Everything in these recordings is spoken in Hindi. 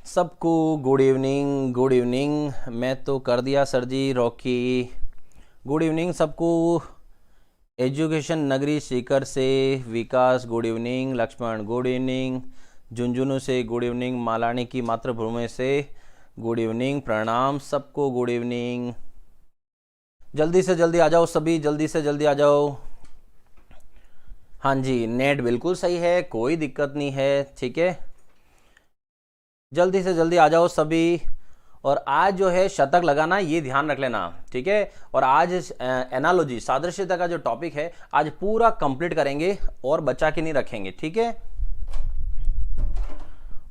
सबको गुड इवनिंग। Good evening. मैं तो कर दिया sir ji Rocky. Good evening सबको। एजुकेशन नगरी सीकर से Vikas good evening. Lakshman good evening. Jhunjhunu से गुड इवनिंग। मालानी की मातृभूमि से गुड इवनिंग। प्रणाम सबको, गुड इवनिंग। जल्दी से जल्दी आ जाओ सभी, जल्दी से जल्दी आ जाओ। हाँ जी, नेट बिल्कुल सही है, कोई दिक्कत नहीं है, ठीक है। जल्दी से जल्दी आ जाओ सभी। और आज जो है शतक लगाना ये ध्यान रख लेना, ठीक है। और आज एनालॉजी सादृश्यता का जो टॉपिक है आज पूरा कंप्लीट करेंगे और बचा के नहीं रखेंगे, ठीक है।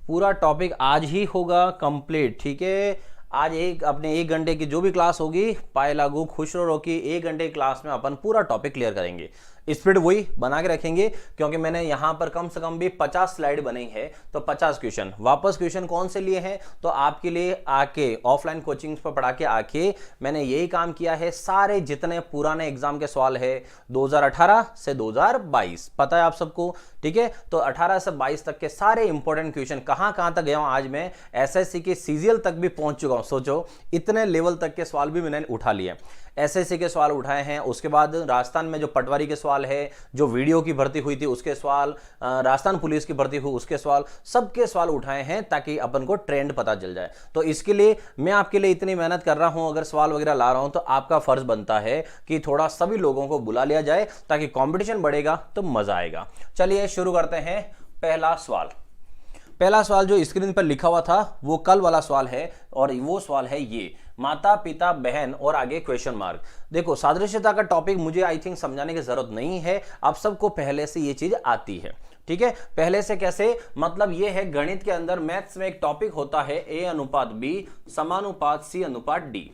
पूरा टॉपिक आज ही होगा कंप्लीट, ठीक है। आज अपने 1 घंटे की जो भी क्लास होगी, पाए लागू खुश रहो की 1 घंटे की क्लास में अपन पूरा टॉपिक क्लियर करेंगे। स्पीड वही बना के रखेंगे क्योंकि मैंने यहां पर कम से कम भी 50 स्लाइड बनाई है, तो 50 क्वेश्चन वापस क्वेश्चन कौन से लिए हैं, तो आपके लिए आके ऑफलाइन कोचिंग पर पढ़ा के आके मैंने यही काम किया है। सारे जितने पुराने एग्जाम के सवाल है 2018 से 2022, पता है आप सबको, ठीक है। तो 18 से 22 तक के सारे इंपॉर्टेंट क्वेश्चन कहां तक गया हूं। आज मैं एसएससी के सीजीएल तक भी पहुंच चुका हूं। सोचो इतने लेवल तक के सवाल भी मैंने उठा लिए। एसएससी के सवाल उठाए हैं, उसके बाद राजस्थान में जो पटवारी के सवाल है, जो वीडियो की भर्ती हुई थी उसके सवाल, राजस्थान पुलिस की भर्ती हुई उसके सवाल, सबके सवाल उठाए हैं ताकि अपन को ट्रेंड पता चल जाए। तो इसके लिए मैं आपके लिए इतनी मेहनत कर रहा हूं, अगर सवाल वगैरह ला रहा हूं तो आपका फर्ज बनता है कि थोड़ा सभी लोगों को बुला लिया जाए ताकि कंपटीशन बढ़ेगा तो मजा आएगा। चलिए शुरू करते हैं। पहला सवाल जो स्क्रीन पर लिखा हुआ था वो कल वाला सवाल है और वो सवाल है ये, माता पिता बहन और आगे क्वेश्चन मार्क। देखो सादृश्यता का टॉपिक मुझे आई थिंक समझाने की जरूरत नहीं है, आप सबको पहले से ये चीज आती है, ठीक है। पहले से कैसे, मतलब ये है गणित के अंदर मैथ्स में एक टॉपिक होता है A/B समानुपात C/D।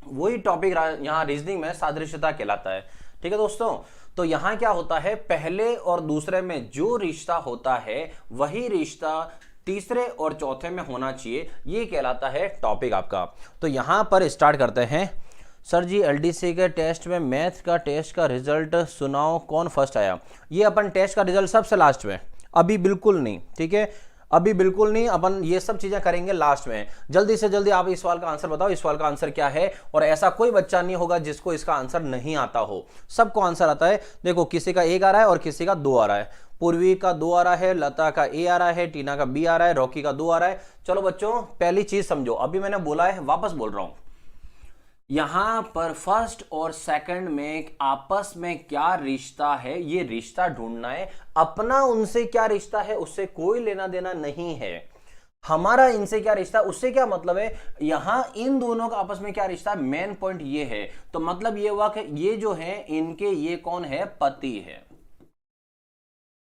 वही टॉपिक यहां रीजनिंग में सादृश्यता कहलाता है, ठीक है दोस्तों। तो यहां क्या होता है, पहले और दूसरे में जो रिश्ता होता है वही रिश्ता तीसरे और चौथे में होना चाहिए, ये कहलाता है टॉपिक आपका। तो यहां पर स्टार्ट करते हैं। सर जी एलडीसी के टेस्ट में मैथ का टेस्ट का रिजल्ट सुनाओ, कौन फर्स्ट आया। ये अपन टेस्ट का रिजल्ट सबसे लास्ट में, अभी बिल्कुल नहीं, ठीक है, अभी बिल्कुल नहीं, अपन ये सब चीजें करेंगे लास्ट में। जल्दी से जल्दी आप इस सवाल का आंसर बताओ, इस सवाल का आंसर क्या है। और ऐसा कोई बच्चा नहीं होगा जिसको इसका आंसर नहीं आता हो, सबको आंसर आता है। देखो किसी का 1 आ रहा है और किसी का 2 आ रहा है। पूर्वी का 2 आ रहा है, लता का A आ रहा है, टीना का B आ रहा है, रॉकी का 2 आ रहा है। चलो बच्चों पहली चीज समझो, अभी मैंने बोला है वापस बोल रहा हूं, यहां पर फर्स्ट और सेकंड में आपस में क्या रिश्ता है ये रिश्ता ढूंढना है। अपना उनसे क्या रिश्ता है उससे कोई लेना देना नहीं है, हमारा इनसे क्या रिश्ता उससे क्या मतलब है। यहां इन दोनों का आपस में क्या रिश्ता है, मेन पॉइंट ये है। तो मतलब ये हुआ कि ये जो है इनके ये कौन है, पति है।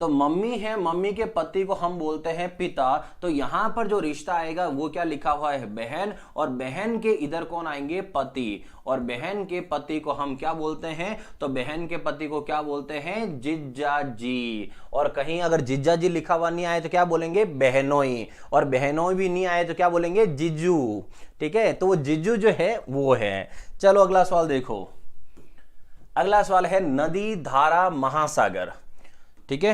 तो मम्मी है, मम्मी के पति को हम बोलते हैं पिता। तो यहां पर जो रिश्ता आएगा वो क्या लिखा हुआ है, बहन। और बहन के इधर कौन आएंगे, पति। और बहन के पति को हम क्या बोलते हैं, तो बहन के पति को क्या बोलते हैं, जिज्जा जी। और कहीं अगर जिज्जा जी लिखा हुआ नहीं आए तो क्या बोलेंगे, बहनोई। और बहनोई भी नहीं आए तो क्या बोलेंगे, जिज्जू, ठीक है। तो वो जिज्जू जो है वो है। चलो अगला सवाल देखो। अगला सवाल है नदी धारा महासागर, ठीक है।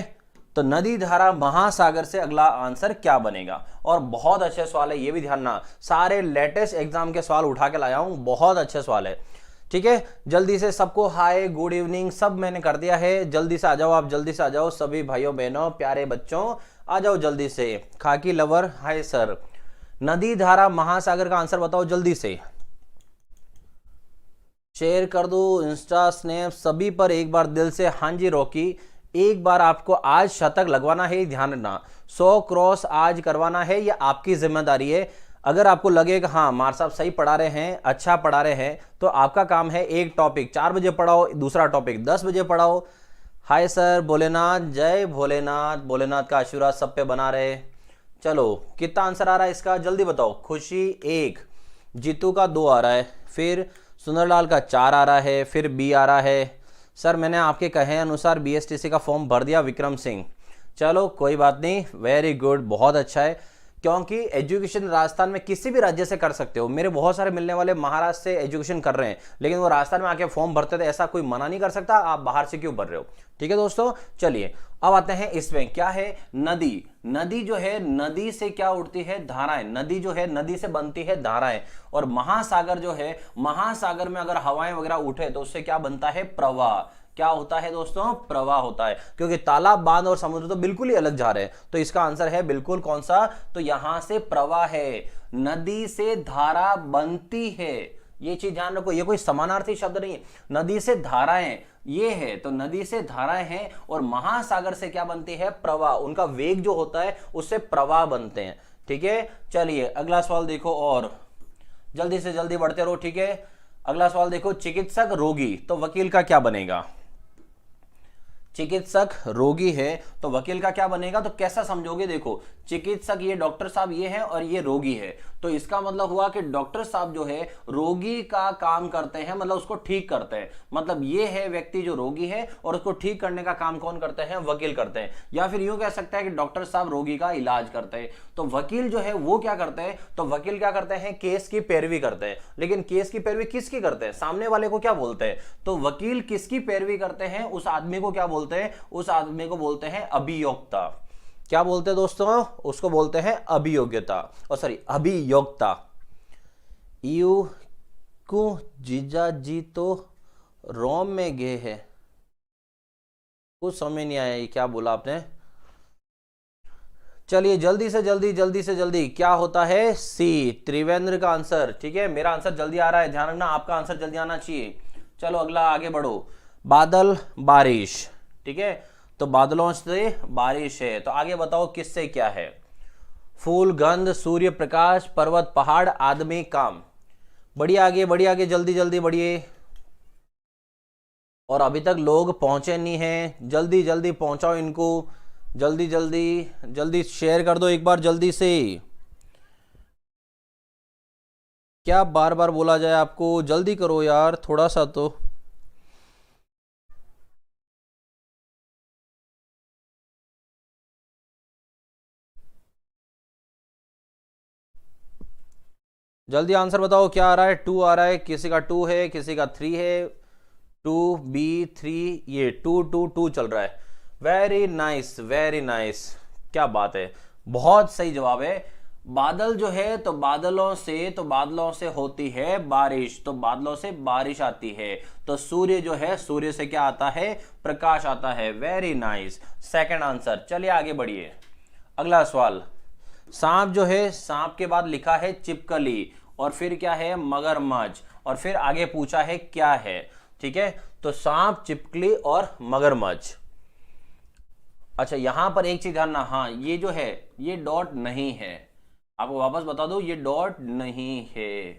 तो नदी धारा महासागर से अगला आंसर क्या बनेगा। और बहुत अच्छे सवाल है, ये भी ध्यान ना, सारे लेटेस्ट एग्जाम के सवाल उठा के लाया हूं, बहुत अच्छे सवाल है, ठीक है। जल्दी से सबको हाय गुड इवनिंग सब मैंने कर दिया है, जल्दी से आ जाओ, आप जल्दी से आ जाओ सभी भाइयों बहनों प्यारे बच्चों, आ जाओ जल्दी से। खाकी लवर हाय सर। नदी धारा महासागर का आंसर बताओ जल्दी से, शेयर कर दो इंस्टा स्नैप सभी पर एक बार दिल से। हाँ जी रॉकी, एक बार आपको आज शतक लगवाना है, ध्यान रखना 100 क्रॉस आज करवाना है, ये आपकी जिम्मेदारी है। अगर आपको लगेगा हाँ मार साहब सही पढ़ा रहे हैं, अच्छा पढ़ा रहे हैं, तो आपका काम है एक टॉपिक 4 बजे पढ़ाओ, दूसरा टॉपिक 10 बजे पढ़ाओ। हाय सर भोलेनाथ, जय भोलेनाथ, भोलेनाथ का आशीर्वाद सब पे बना रहे। चलो कितना आंसर आ रहा है इसका जल्दी बताओ। खुशी 1, जीतू का 2 आ रहा है, फिर सुंदरलाल का 4 आ रहा है, फिर B आ रहा है। सर मैंने आपके कहे अनुसार BSTC का फॉर्म भर दिया, विक्रम सिंह। चलो कोई बात नहीं, वेरी गुड, बहुत अच्छा है। क्योंकि एजुकेशन राजस्थान में किसी भी राज्य से कर सकते हो। मेरे बहुत सारे मिलने वाले महाराष्ट्र से एजुकेशन कर रहे हैं, लेकिन वो राजस्थान में आके फॉर्म भरते थे, ऐसा कोई मना नहीं कर सकता आप बाहर से क्यों भर रहे हो। ठीक है दोस्तों, चलिए अब आते हैं इसमें क्या है, नदी। नदी जो है, नदी से क्या उठती है, धाराएं। नदी जो है, नदी से बनती है धाराएं। और महासागर जो है, महासागर में अगर हवाएं वगैरह उठे तो उससे क्या बनता है, प्रवाह। क्या होता है दोस्तों, प्रवाह होता है। क्योंकि तालाब, बांध और समुद्र तो बिल्कुल ही अलग जा रहे हैं, तो इसका आंसर है बिल्कुल कौन सा, तो यहां से प्रवाह है। नदी से धारा बनती है, ये चीज ध्यान रखो, ये कोई समानार्थी शब्द नहीं है। नदी से धाराएं ये है, तो नदी से धाराएं हैं, और महासागर से क्या बनती है, प्रवाह। उनका वेग जो होता है उससे प्रवाह बनते हैं। ठीक है, चलिए अगला सवाल देखो, और जल्दी से जल्दी बढ़ते रहो। ठीक है, अगला सवाल देखो, चिकित्सक रोगी तो वकील का क्या बनेगा। चिकित्सक रोगी है तो वकील का क्या बनेगा, तो कैसा समझोगे, देखो चिकित्सक ये डॉक्टर साहब ये है और ये रोगी है, तो इसका मतलब हुआ कि डॉक्टर साहब जो है रोगी का काम करते हैं, मतलब उसको ठीक करते हैं। मतलब ये है व्यक्ति जो रोगी है और उसको ठीक करने का काम कौन करते हैं, वकील करते हैं। या फिर यूं कह सकता है कि डॉक्टर साहब रोगी का इलाज करते हैं, तो वकील जो है वो क्या करते हैं, तो वकील क्या करते हैं, केस की पैरवी करते हैं। लेकिन केस की पैरवी किसकी करते हैं, सामने वाले को क्या बोलते हैं, तो वकील किसकी पैरवी करते हैं, उस आदमी को क्या बोलते हैं, उस आदमी को बोलते हैं अभियोक्ता। क्या बोलते हैं दोस्तों, उसको बोलते हैं अभियोग्यता, और सॉरी अभियोक्ता। यू को जीजा जी तो रोम में गए हैं, कुछ समझ नहीं आया ये क्या बोला आपने। चलिए जल्दी से जल्दी, जल्दी से जल्दी, क्या होता है, सी, त्रिवेंद्र का आंसर। ठीक है, मेरा आंसर जल्दी आ रहा है, ध्यान रखना आपका आंसर जल्दी आना चाहिए। चलो अगला आगे बढ़ो, बादल बारिश। ठीक है, तो बादलों से बारिश है, तो आगे बताओ किससे क्या है, फूल, गंध, सूर्य प्रकाश, पर्वत, पहाड़, आदमी, काम। बढ़िए आगे, बढ़िए आगे, जल्दी जल्दी बढ़िए। और अभी तक लोग पहुंचे नहीं हैं, जल्दी जल्दी पहुंचाओ इनको, जल्दी जल्दी जल्दी शेयर कर दो एक बार जल्दी से। क्या बार बार बोला जाए आपको, जल्दी करो यार थोड़ा सा तो। जल्दी आंसर बताओ, क्या आ रहा है, 2 आ रहा है, किसी का 2 है, किसी का 3 है, 2B3, ये 2 चल रहा है। वेरी नाइस, वेरी नाइस, क्या बात है, बहुत सही जवाब है। बादल जो है, तो बादलों से होती है बारिश, तो बादलों से बारिश आती है। तो सूर्य जो है, सूर्य से क्या आता है, प्रकाश आता है। Very nice, second answer. चलिए आगे बढ़िए, अगला सवाल। सांप जो है, सांप के बाद लिखा है चिपकली, और फिर क्या है, मगरमच्छ, और फिर आगे पूछा है क्या है। ठीक है, तो सांप, चिपकली और मगरमच्छ। अच्छा यहां पर एक चीज ध्यान, हाँ ये जो है ये डॉट नहीं है, आपको वापस बता दो ये डॉट नहीं है।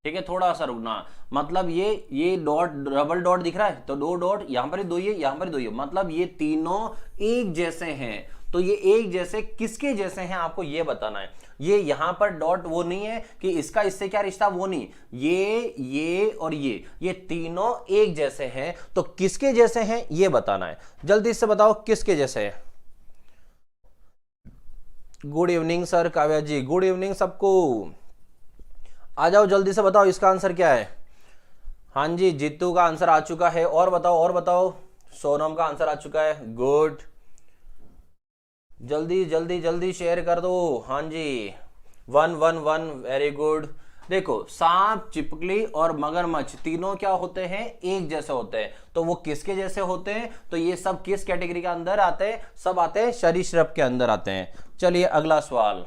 ठीक है, थोड़ा सा रुकना, मतलब ये डॉट, डबल डॉट दिख रहा है, तो 2 डॉट यहां पर ही 2, ये यहां पर ही 2, ये मतलब ये तीनों एक जैसे हैं। तो ये एक जैसे किसके जैसे हैं आपको ये बताना है। ये यहां पर डॉट वो नहीं है कि इसका इससे क्या रिश्ता, वो नहीं, ये और ये तीनों एक जैसे हैं, तो किसके जैसे हैं ये बताना है। जल्दी से बताओ किसके जैसे है। गुड इवनिंग सर, काव्या जी गुड इवनिंग सबको, आ जाओ जल्दी से बताओ इसका आंसर क्या है। हाँ जी, जीतू का आंसर आ चुका है, और बताओ और बताओ, सोनम का आंसर आ चुका है, गुड, जल्दी जल्दी जल्दी शेयर कर दो। हाँ जी, 111, वेरी गुड। देखो सांप, चिपकली और मगरमच्छ तीनों क्या होते हैं, एक जैसे होते हैं, तो वो किसके जैसे होते हैं, तो ये सब किस कैटेगरी के अंदर आते हैं, सब आते हैं सरीसृप के अंदर आते हैं। चलिए अगला सवाल,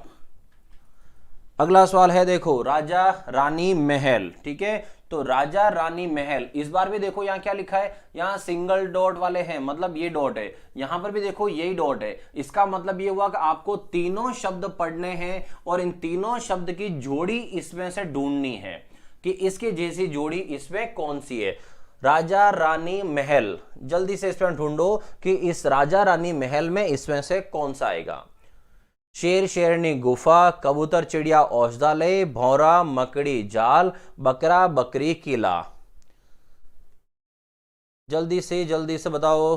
अगला सवाल है देखो, राजा रानी महल। ठीक है, तो राजा रानी महल, इस बार भी देखो यहाँ क्या लिखा है, यहाँ सिंगल डॉट वाले हैं, मतलब ये डॉट है, यहां पर भी देखो यही डॉट है। इसका मतलब ये हुआ कि आपको तीनों शब्द पढ़ने हैं और इन तीनों शब्द की जोड़ी इसमें से ढूंढनी है कि इसके जैसी जोड़ी इसमें कौन सी है। राजा रानी महल, जल्दी से इसमें ढूंढो कि इस राजा रानी महल में इसमें से कौन सा आएगा। शेर शेरनी गुफा, कबूतर चिड़िया औषधालय, भौरा मकड़ी जाल, बकरा बकरी किला। जल्दी से बताओ।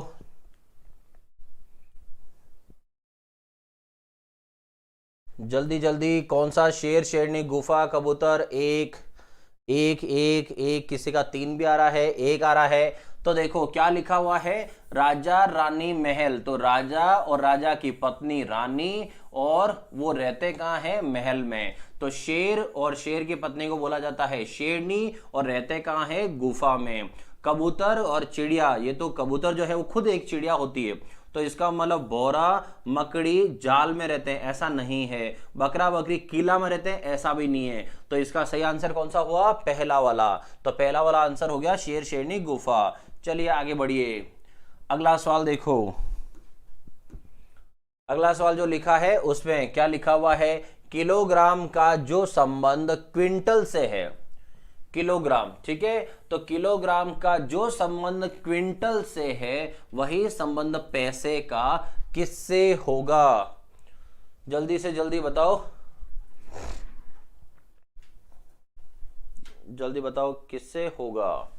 जल्दी जल्दी, कौन सा शेर, शेरनी, गुफा, कबूतर, एक एक एक एक, किसी का 3 भी आ रहा है, एक आ रहा है। तो देखो क्या लिखा हुआ है, राजा रानी महल, तो राजा और राजा की पत्नी रानी, और वो रहते कहाँ है, महल में। तो शेर और शेर की पत्नी को बोला जाता है शेरनी, और रहते कहाँ है, गुफा में। कबूतर और चिड़िया, ये तो कबूतर जो है वो खुद एक चिड़िया होती है, तो इसका मतलब बोरा मकड़ी जाल में रहते हैं, ऐसा नहीं है। बकरा बकरी किला में रहते हैं, ऐसा भी नहीं है। तो इसका सही आंसर कौन सा हुआ, पहला वाला। तो पहला वाला आंसर हो गया शेर शेरनी गुफा। चलिए आगे बढ़िए, अगला सवाल देखो। अगला सवाल जो लिखा है उसमें क्या लिखा हुआ है, किलोग्राम का जो संबंध क्विंटल से है, किलोग्राम, ठीक है। तो किलोग्राम का जो संबंध क्विंटल से है, वही संबंध पैसे का किससे होगा। जल्दी से जल्दी बताओ, जल्दी बताओ किससे होगा।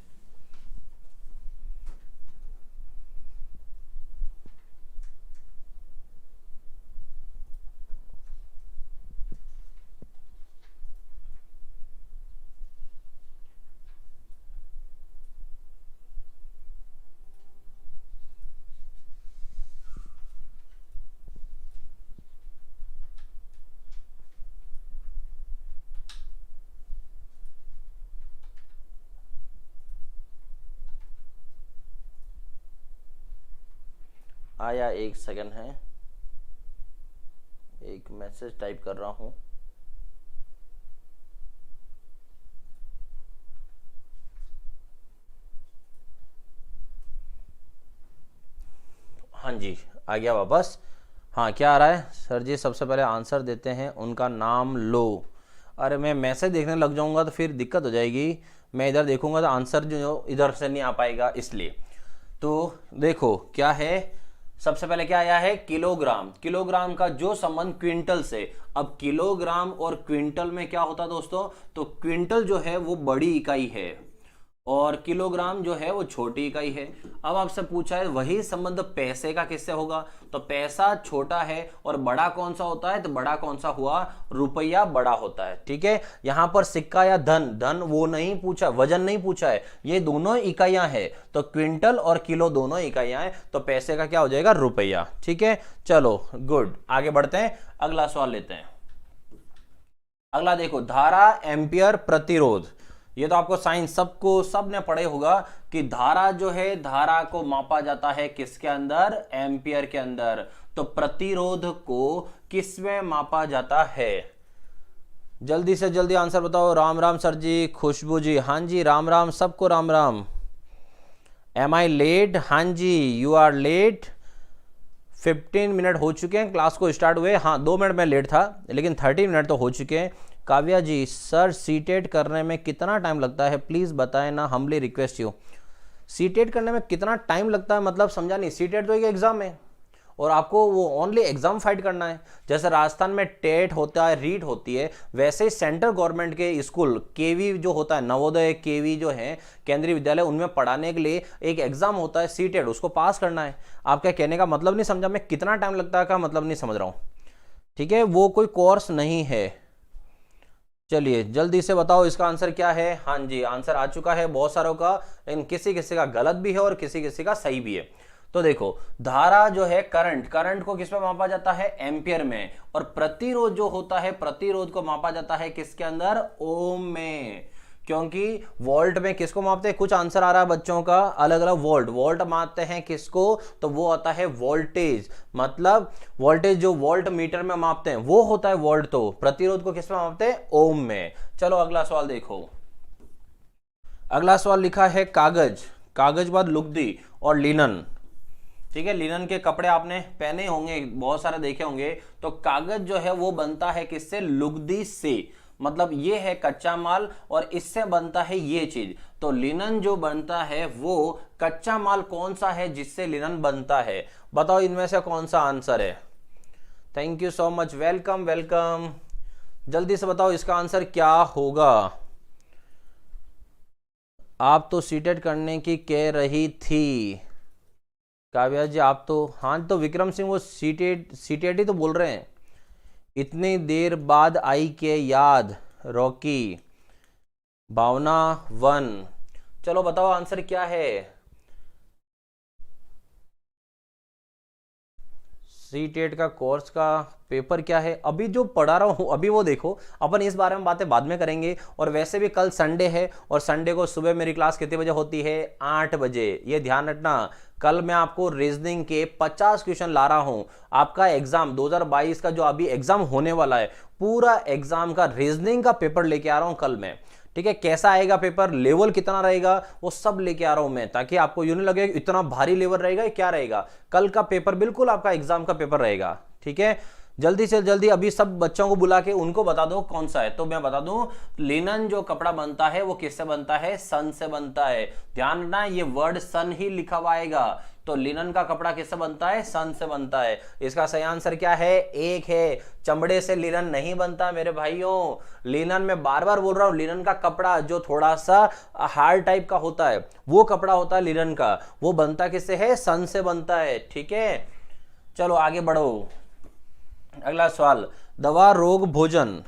आया, एक सेकंड है, एक मैसेज टाइप कर रहा हूं। हाँ जी, आ गया वापस। हाँ, क्या आ रहा है सर जी, सबसे पहले आंसर देते हैं, उनका नाम लो। अरे मैं मैसेज देखने लग जाऊंगा तो फिर दिक्कत हो जाएगी, मैं इधर देखूंगा तो आंसर जो इधर से नहीं आ पाएगा, इसलिए। तो देखो क्या है, सबसे पहले क्या आया है, किलोग्राम, किलोग्राम का जो संबंध क्विंटल से। अब किलोग्राम और क्विंटल में क्या होता है दोस्तों, तो क्विंटल जो है वो बड़ी इकाई है और किलोग्राम जो है वो छोटी इकाई है। अब आपसे पूछा है वही संबंध पैसे का किससे होगा, तो पैसा छोटा है और बड़ा कौन सा होता है, तो बड़ा कौन सा हुआ, रुपया बड़ा होता है, ठीक है। यहां पर सिक्का या धन, धन वो नहीं पूछा, वजन नहीं पूछा है, ये दोनों इकाइयां हैं, तो क्विंटल और किलो दोनों इकाइयां हैं, तो पैसे का क्या हो जाएगा, रुपया, ठीक है। चलो गुड, आगे बढ़ते हैं, अगला सवाल लेते हैं। अगला देखो, धारा, एम्पियर, प्रतिरोध। ये तो आपको साइंस सबको सबने पढ़े होगा कि धारा जो है, धारा को मापा जाता है किसके अंदर, एम्पियर के अंदर। तो प्रतिरोध को किसमें मापा जाता है, जल्दी से जल्दी आंसर बताओ। राम राम सर जी, खुशबू जी, हाँ जी राम राम, सबको Ram Ram. Am I late, हाँ जी यू आर लेट। 15 मिनट हो चुके हैं क्लास को स्टार्ट हुए, हाँ 2 मिनट में लेट था, लेकिन 30 मिनट तो हो चुके हैं। काव्या जी, सर सीटेट करने में कितना टाइम लगता है, प्लीज़ बताएं ना, हम्बली रिक्वेस्ट यू। सीटेट करने में कितना टाइम लगता है मतलब समझा नहीं, सीटेट तो एक एग्ज़ाम है और आपको वो ओनली एग्जाम फाइट करना है। जैसे राजस्थान में टेट होता है, रीट होती है, वैसे ही सेंट्रल गवर्नमेंट के स्कूल केवी जो होता है, नवोदय केवी जो है केंद्रीय विद्यालय, उनमें पढ़ाने के लिए एक एग्जाम होता है सीटेट, उसको पास करना है। आपका कहने का मतलब नहीं समझा मैं, कितना टाइम लगता है का मतलब नहीं समझ रहा हूँ, ठीक है, वो कोई कोर्स नहीं है। चलिए जल्दी से बताओ इसका आंसर क्या है। हाँ जी, आंसर आ चुका है बहुत सारों का, लेकिन किसी किसी का गलत भी है और किसी किसी का सही भी है। तो देखो, धारा जो है, करंट, करंट को किस में मापा जाता है, एम्पियर में। और प्रतिरोध जो होता है, प्रतिरोध को मापा जाता है किसके अंदर, ओम में। क्योंकि वोल्ट में किसको मापते हैं, कुछ आंसर आ रहा है बच्चों का अलग अलग, वोल्ट, वोल्ट मापते हैं किसको, तो वो आता है वोल्टेज, मतलब वोल्टेज जो वोल्ट मीटर में मापते हैं वो होता है वोल्ट। तो प्रतिरोध को किस में मापते हैं, ओम में। चलो अगला सवाल देखो। अगला सवाल लिखा है, कागज, कागज बाद लुगदी और लिनन, ठीक है, लिनन के कपड़े आपने पहने होंगे, बहुत सारे देखे होंगे। तो कागज जो है वो बनता है किससे, लुगदी से, मतलब ये है कच्चा माल और इससे बनता है ये चीज। तो लिनन जो बनता है वो कच्चा माल कौन सा है जिससे लिनन बनता है, बताओ इनमें से कौन सा आंसर है। Thank you so much, welcome welcome. जल्दी से बताओ इसका आंसर क्या होगा। आप तो सीटेट करने की कह रही थी काव्या जी, आप तो, हाँ तो विक्रम सिंह वो सीटेट सीटेट ही तो बोल रहे हैं। इतनी देर बाद आई के याद, रॉकी। भावना 1। चलो बताओ आंसर क्या है। सी टेट का कोर्स का पेपर क्या है, अभी जो पढ़ा रहा हूं अभी वो देखो, अपन इस बारे में बातें बाद में करेंगे। और वैसे भी कल संडे है, और संडे को सुबह मेरी क्लास कितने बजे होती है, 8 बजे। ये ध्यान रखना, कल मैं आपको रीजनिंग के 50 क्वेश्चन ला रहा हूं। आपका एग्जाम 2022 का जो अभी एग्जाम होने वाला है, पूरा एग्जाम का रीजनिंग का पेपर लेके आ रहा हूं कल मैं। ठीक है, कैसा आएगा पेपर, लेवल कितना रहेगा, वो सब लेके आ रहा हूं मैं, ताकि आपको यूं नहीं लगे इतना भारी लेवल रहेगा, क्या रहेगा। कल का पेपर बिल्कुल आपका एग्जाम का पेपर रहेगा। ठीक है, जल्दी से जल्दी अभी सब बच्चों को बुला के उनको बता दो कौन सा है। तो मैं बता दूं, लिनन जो कपड़ा बनता है वो किससे बनता है, सन से बनता है। ध्यान रखना, ये वर्ड सन ही लिखा हुआ आएगा। तो लिनन का कपड़ा किससे बनता है, सन से बनता है। इसका सही आंसर क्या है, 1 है। चमड़े से लिनन नहीं बनता मेरे भाइयों। लिनन में बार बार बोल रहा हूं, लिनन का कपड़ा जो थोड़ा सा हार्ड टाइप का होता है, वो कपड़ा होता है लिनन का, वो बनता किससे है, सन से बनता है। ठीक है, चलो आगे बढ़ो। अगला सवाल, दवा रोग भोजन,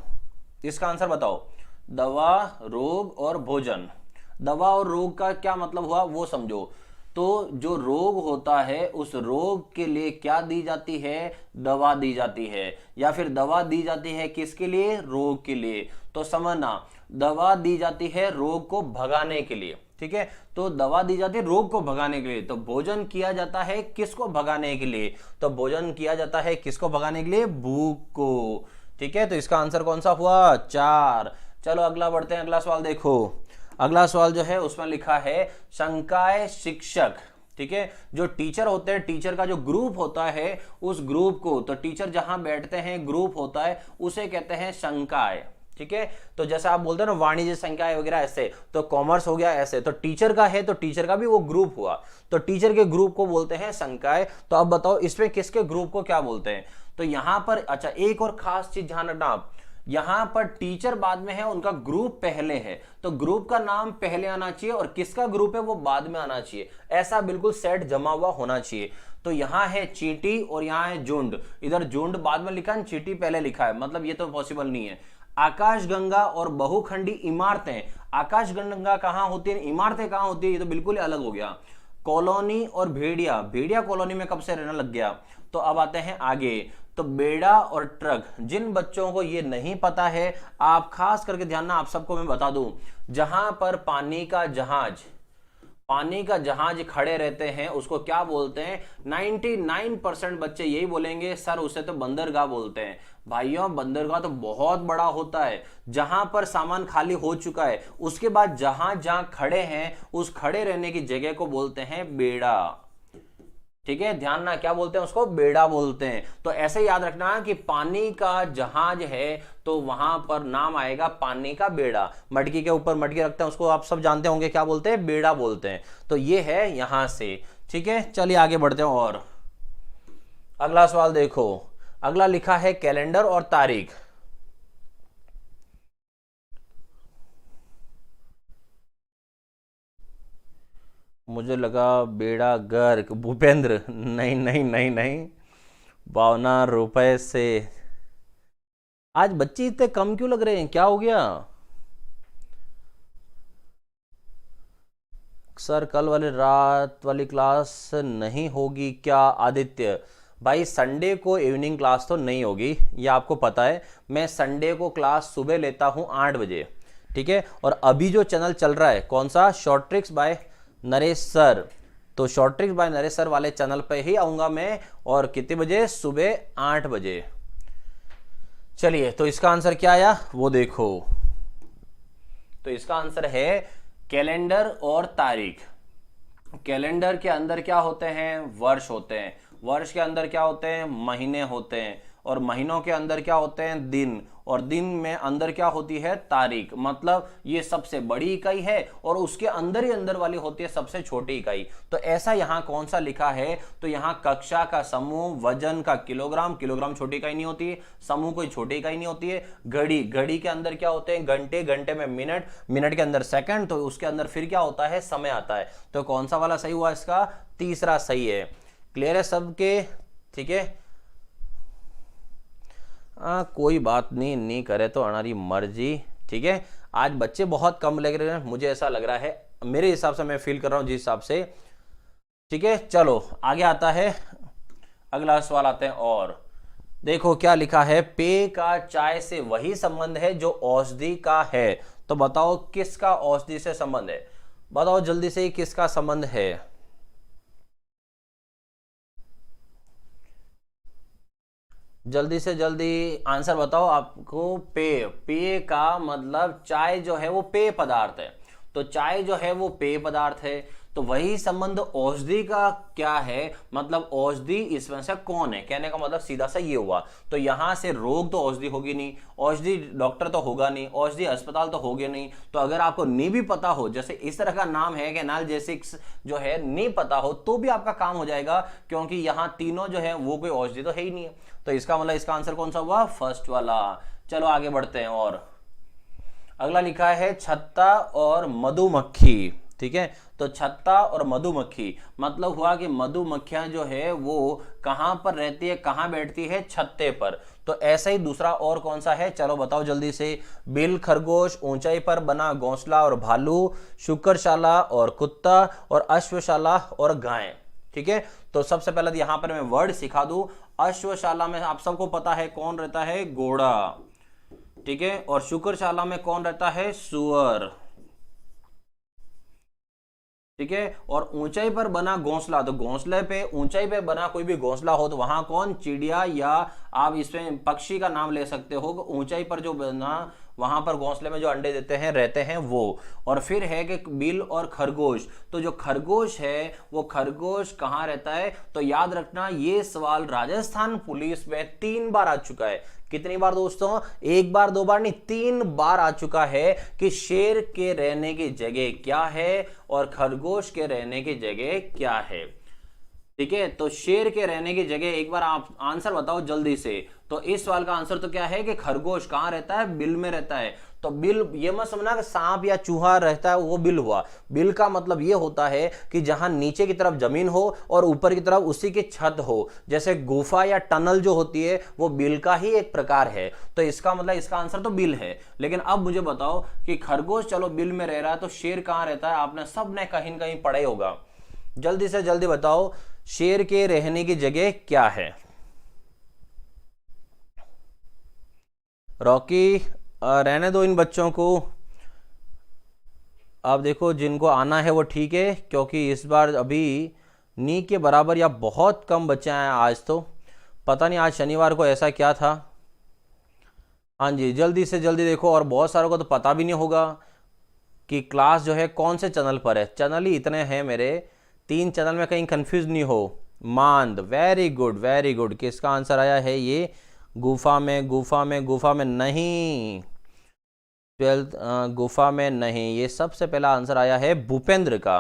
इसका आंसर बताओ। दवा रोग और भोजन, दवा और रोग का क्या मतलब हुआ वो समझो। तो जो रोग होता है उस रोग के लिए क्या दी जाती है, दवा दी जाती है। या फिर दवा दी जाती है किसके लिए, रोग के लिए। तो समझना, दवा दी जाती है रोग को भगाने के लिए। ठीक है, तो दवा दी जाती है रोग को भगाने के लिए। तो भोजन किया जाता है किसको भगाने के लिए, तो भोजन किया जाता है किसको भगाने के लिए, भूख को। ठीक है, तो इसका आंसर कौन सा हुआ, 4। चलो अगला बढ़ते हैं, अगला सवाल देखो। अगला सवाल जो है उसमें लिखा है संकाय शिक्षक। ठीक है, जो टीचर होते हैं, टीचर का जो ग्रुप होता है, उस ग्रुप को, तो टीचर जहां बैठते हैं ग्रुप होता है, उसे कहते हैं संकाय। ठीक है, तो जैसे आप बोलते हैं ना वाणिज्य संकाय वगैरह, ऐसे तो कॉमर्स हो गया ऐसे, तो टीचर का है तो टीचर का भी वो ग्रुप हुआ, तो टीचर के ग्रुप को बोलते हैं संकाय। तो अब बताओ इसमें किसके ग्रुप को क्या बोलते हैं। तो यहां पर अच्छा एक और खास चीज ध्यान रखना आप, यहां पर टीचर बाद में है, उनका ग्रुप पहले है, तो ग्रुप का नाम पहले आना चाहिए और किसका ग्रुप है वो बाद में आना चाहिए। ऐसा बिल्कुल सेट जमा हुआ होना चाहिए। तो यहां है चींटी और यहां है झुंड, इधर झुंड बाद में लिखा है, चींटी पहले लिखा है, मतलब ये तो पॉसिबल नहीं है। आकाशगंगा और बहुखंडी इमारतें, आकाशगंगा कहां होती है, इमारतें कहां होती है, ये तो बिल्कुल ही अलग हो गया। कॉलोनी और भेड़िया, भेड़िया कॉलोनी में कब से रहने लग गया। तो अब आते हैं आगे, तो बेड़ा और ट्रक, जिन बच्चों को ये नहीं पता है आप खास करके ध्यान ना, आप सबको मैं बता दूं, जहां पर पानी का जहाज खड़े रहते हैं उसको क्या बोलते हैं, 99% बच्चे यही बोलेंगे सर उसे तो बंदरगाह बोलते हैं। भाइयों बंदरगाह तो बहुत बड़ा होता है, जहां पर सामान खाली हो चुका है उसके बाद जहां खड़े हैं उस खड़े रहने की जगह को बोलते हैं बेड़ा। ठीक है, ध्यान ना, क्या बोलते हैं उसको, बेड़ा बोलते हैं। तो ऐसे याद रखना कि पानी का जहाज है तो वहां पर नाम आएगा पानी का बेड़ा। मटकी के ऊपर मटकी रखते हैं, उसको आप सब जानते होंगे क्या बोलते हैं, बेड़ा बोलते हैं। तो ये है यहां से। ठीक है, चलिए आगे बढ़ते हैं। और अगला सवाल देखो, अगला लिखा है कैलेंडर और तारीख। मुझे लगा बेड़ा गर्क, भूपेंद्र, नहीं नहीं नहीं नहीं, 52 रुपए से। आज बच्चे इतने कम क्यों लग रहे हैं, क्या हो गया। सर कल वाली रात वाली क्लास नहीं होगी क्या, आदित्य भाई। संडे को इवनिंग क्लास तो नहीं होगी, ये आपको पता है। मैं संडे को क्लास सुबह लेता हूं 8 बजे। ठीक है, और अभी जो चैनल चल रहा है कौन सा, short tricks by Naresh sir, तो short tricks by Naresh sir वाले चैनल पे ही आऊंगा मैं, और कितने बजे, सुबह 8 बजे। चलिए, तो इसका आंसर क्या आया वो देखो। तो इसका आंसर है कैलेंडर और तारीख। कैलेंडर के अंदर क्या होते हैं, वर्ष होते हैं। वर्ष के अंदर क्या होते हैं, महीने होते हैं। और महीनों के अंदर क्या होते हैं, दिन। और दिन में अंदर क्या होती है, तारीख। मतलब ये सबसे बड़ी इकाई है और उसके अंदर ही अंदर वाली होती है सबसे छोटी इकाई। तो ऐसा यहां कौन सा लिखा है, तो यहां कक्षा का समूह, वजन का किलोग्राम, किलोग्राम छोटी इकाई नहीं होती है, समूह कोई छोटी इकाई नहीं होती है। घड़ी, घड़ी के अंदर क्या होते हैं, घंटे, घंटे में मिनट, मिनट के अंदर सेकंड, तो उसके अंदर फिर क्या होता है, समय आता है। तो कौन सा वाला सही हुआ, इसका तीसरा सही है। क्लियर है सबके, ठीक है। कोई बात नहीं, नहीं करे तो हमारी मर्जी। ठीक है, आज बच्चे बहुत कम लग रहे हैं, मुझे ऐसा लग रहा है, मेरे हिसाब से मैं फील कर रहा हूँ जिस हिसाब से। ठीक है, चलो आगे आता है, अगला सवाल आते हैं। और देखो क्या लिखा है, पेय का चाय से वही संबंध है जो औषधि का है। तो बताओ किसका औषधि से संबंध है, बताओ जल्दी से किसका संबंध है। जल्दी से जल्दी आंसर बताओ। आपको पेय, पेय का मतलब चाय जो है वो पेय पदार्थ है, तो चाय जो है वो पेय पदार्थ है, तो वही संबंध औषधि का क्या है, मतलब औषधि इसमें से कौन है, कहने का मतलब सीधा सा ये हुआ। तो यहां से रोग तो औषधि होगी नहीं, औषधि डॉक्टर तो होगा नहीं, औषधि अस्पताल तो होगे नहीं। तो अगर आपको नहीं भी पता हो, जैसे इस तरह का नाम है कि एनाल्जेसिक्स जो है नहीं पता हो, तो भी आपका काम हो जाएगा, क्योंकि यहाँ तीनों जो है वो कोई औषधि तो है ही नहीं है। तो इसका मतलब इसका आंसर कौन सा हुआ, फर्स्ट वाला। चलो आगे बढ़ते हैं। और अगला लिखा है छत्ता और मधुमक्खी। ठीक है, तो छत्ता और मधुमक्खी मतलब हुआ कि मधुमक्खियां जो है वो कहां पर रहती है, कहां बैठती है, छत्ते पर। तो ऐसा ही दूसरा और कौन सा है, चलो बताओ जल्दी से। बिल खरगोश, ऊंचाई पर बना घोंसला और भालू, शुक्रशाला और कुत्ता, और अश्वशाला और गाय। ठीक है, तो सबसे पहले यहां पर मैं वर्ड सिखा दूं। अश्वशाला में आप सबको पता है कौन रहता है, घोड़ा। ठीक है, और शुक्रशाला में कौन रहता है, सुअर। ठीक है, और ऊंचाई पर बना घोंसला, तो घोंसले पे, ऊंचाई पे बना कोई भी घोंसला हो तो वहां कौन, चिड़िया, या आप इसमें पक्षी का नाम ले सकते हो। ऊंचाई पर जो बना, वहां पर घोंसले में जो अंडे देते हैं, रहते हैं वो। और फिर है कि बिल और खरगोश, तो जो खरगोश है वो खरगोश कहाँ रहता है। तो याद रखना ये सवाल राजस्थान पुलिस में 3 बार आ चुका है। कितनी बार दोस्तों, 1 बार 2 बार नहीं, 3 बार आ चुका है कि शेर के रहने की जगह क्या है और खरगोश के रहने की जगह क्या है। ठीक है, तो शेर के रहने की जगह एक बार आप आंसर बताओ जल्दी से। तो इस सवाल का आंसर तो क्या है कि खरगोश कहां रहता है, बिल में रहता है। तो बिल ये मत समझना कि सांप या चूहा रहता है वो बिल हुआ। बिल का मतलब ये होता है कि जहां नीचे की तरफ जमीन हो और ऊपर की तरफ उसी की छत हो, जैसे गुफा या टनल जो होती है वो बिल का ही एक प्रकार है। तो इसका मतलब इसका आंसर तो बिल है। लेकिन अब मुझे बताओ कि खरगोश चलो बिल में रह रहा है, तो शेर कहां रहता है, आपने सबने कहीं न कहीं पढ़ा ही होगा। जल्दी से जल्दी बताओ शेर के रहने की जगह क्या है। रॉकी रहने दो इन बच्चों को। आप देखो जिनको आना है वो ठीक है, क्योंकि इस बार अभी नी के बराबर या बहुत कम बच्चे आए आज। तो पता नहीं आज शनिवार को ऐसा क्या था। हाँ जी, जल्दी से जल्दी देखो। और बहुत सारों को तो पता भी नहीं होगा कि क्लास जो है कौन से चैनल पर है। चैनल ही इतने हैं मेरे, 3 चैनल में, कहीं कंफ्यूज नहीं हो। मांद, वेरी गुड वेरी गुड। किसका आंसर आया है ये, गुफा में, गुफा में, गुफा में नहीं, 12th गुफा में नहीं। ये सबसे पहला आंसर आया है भूपेंद्र का।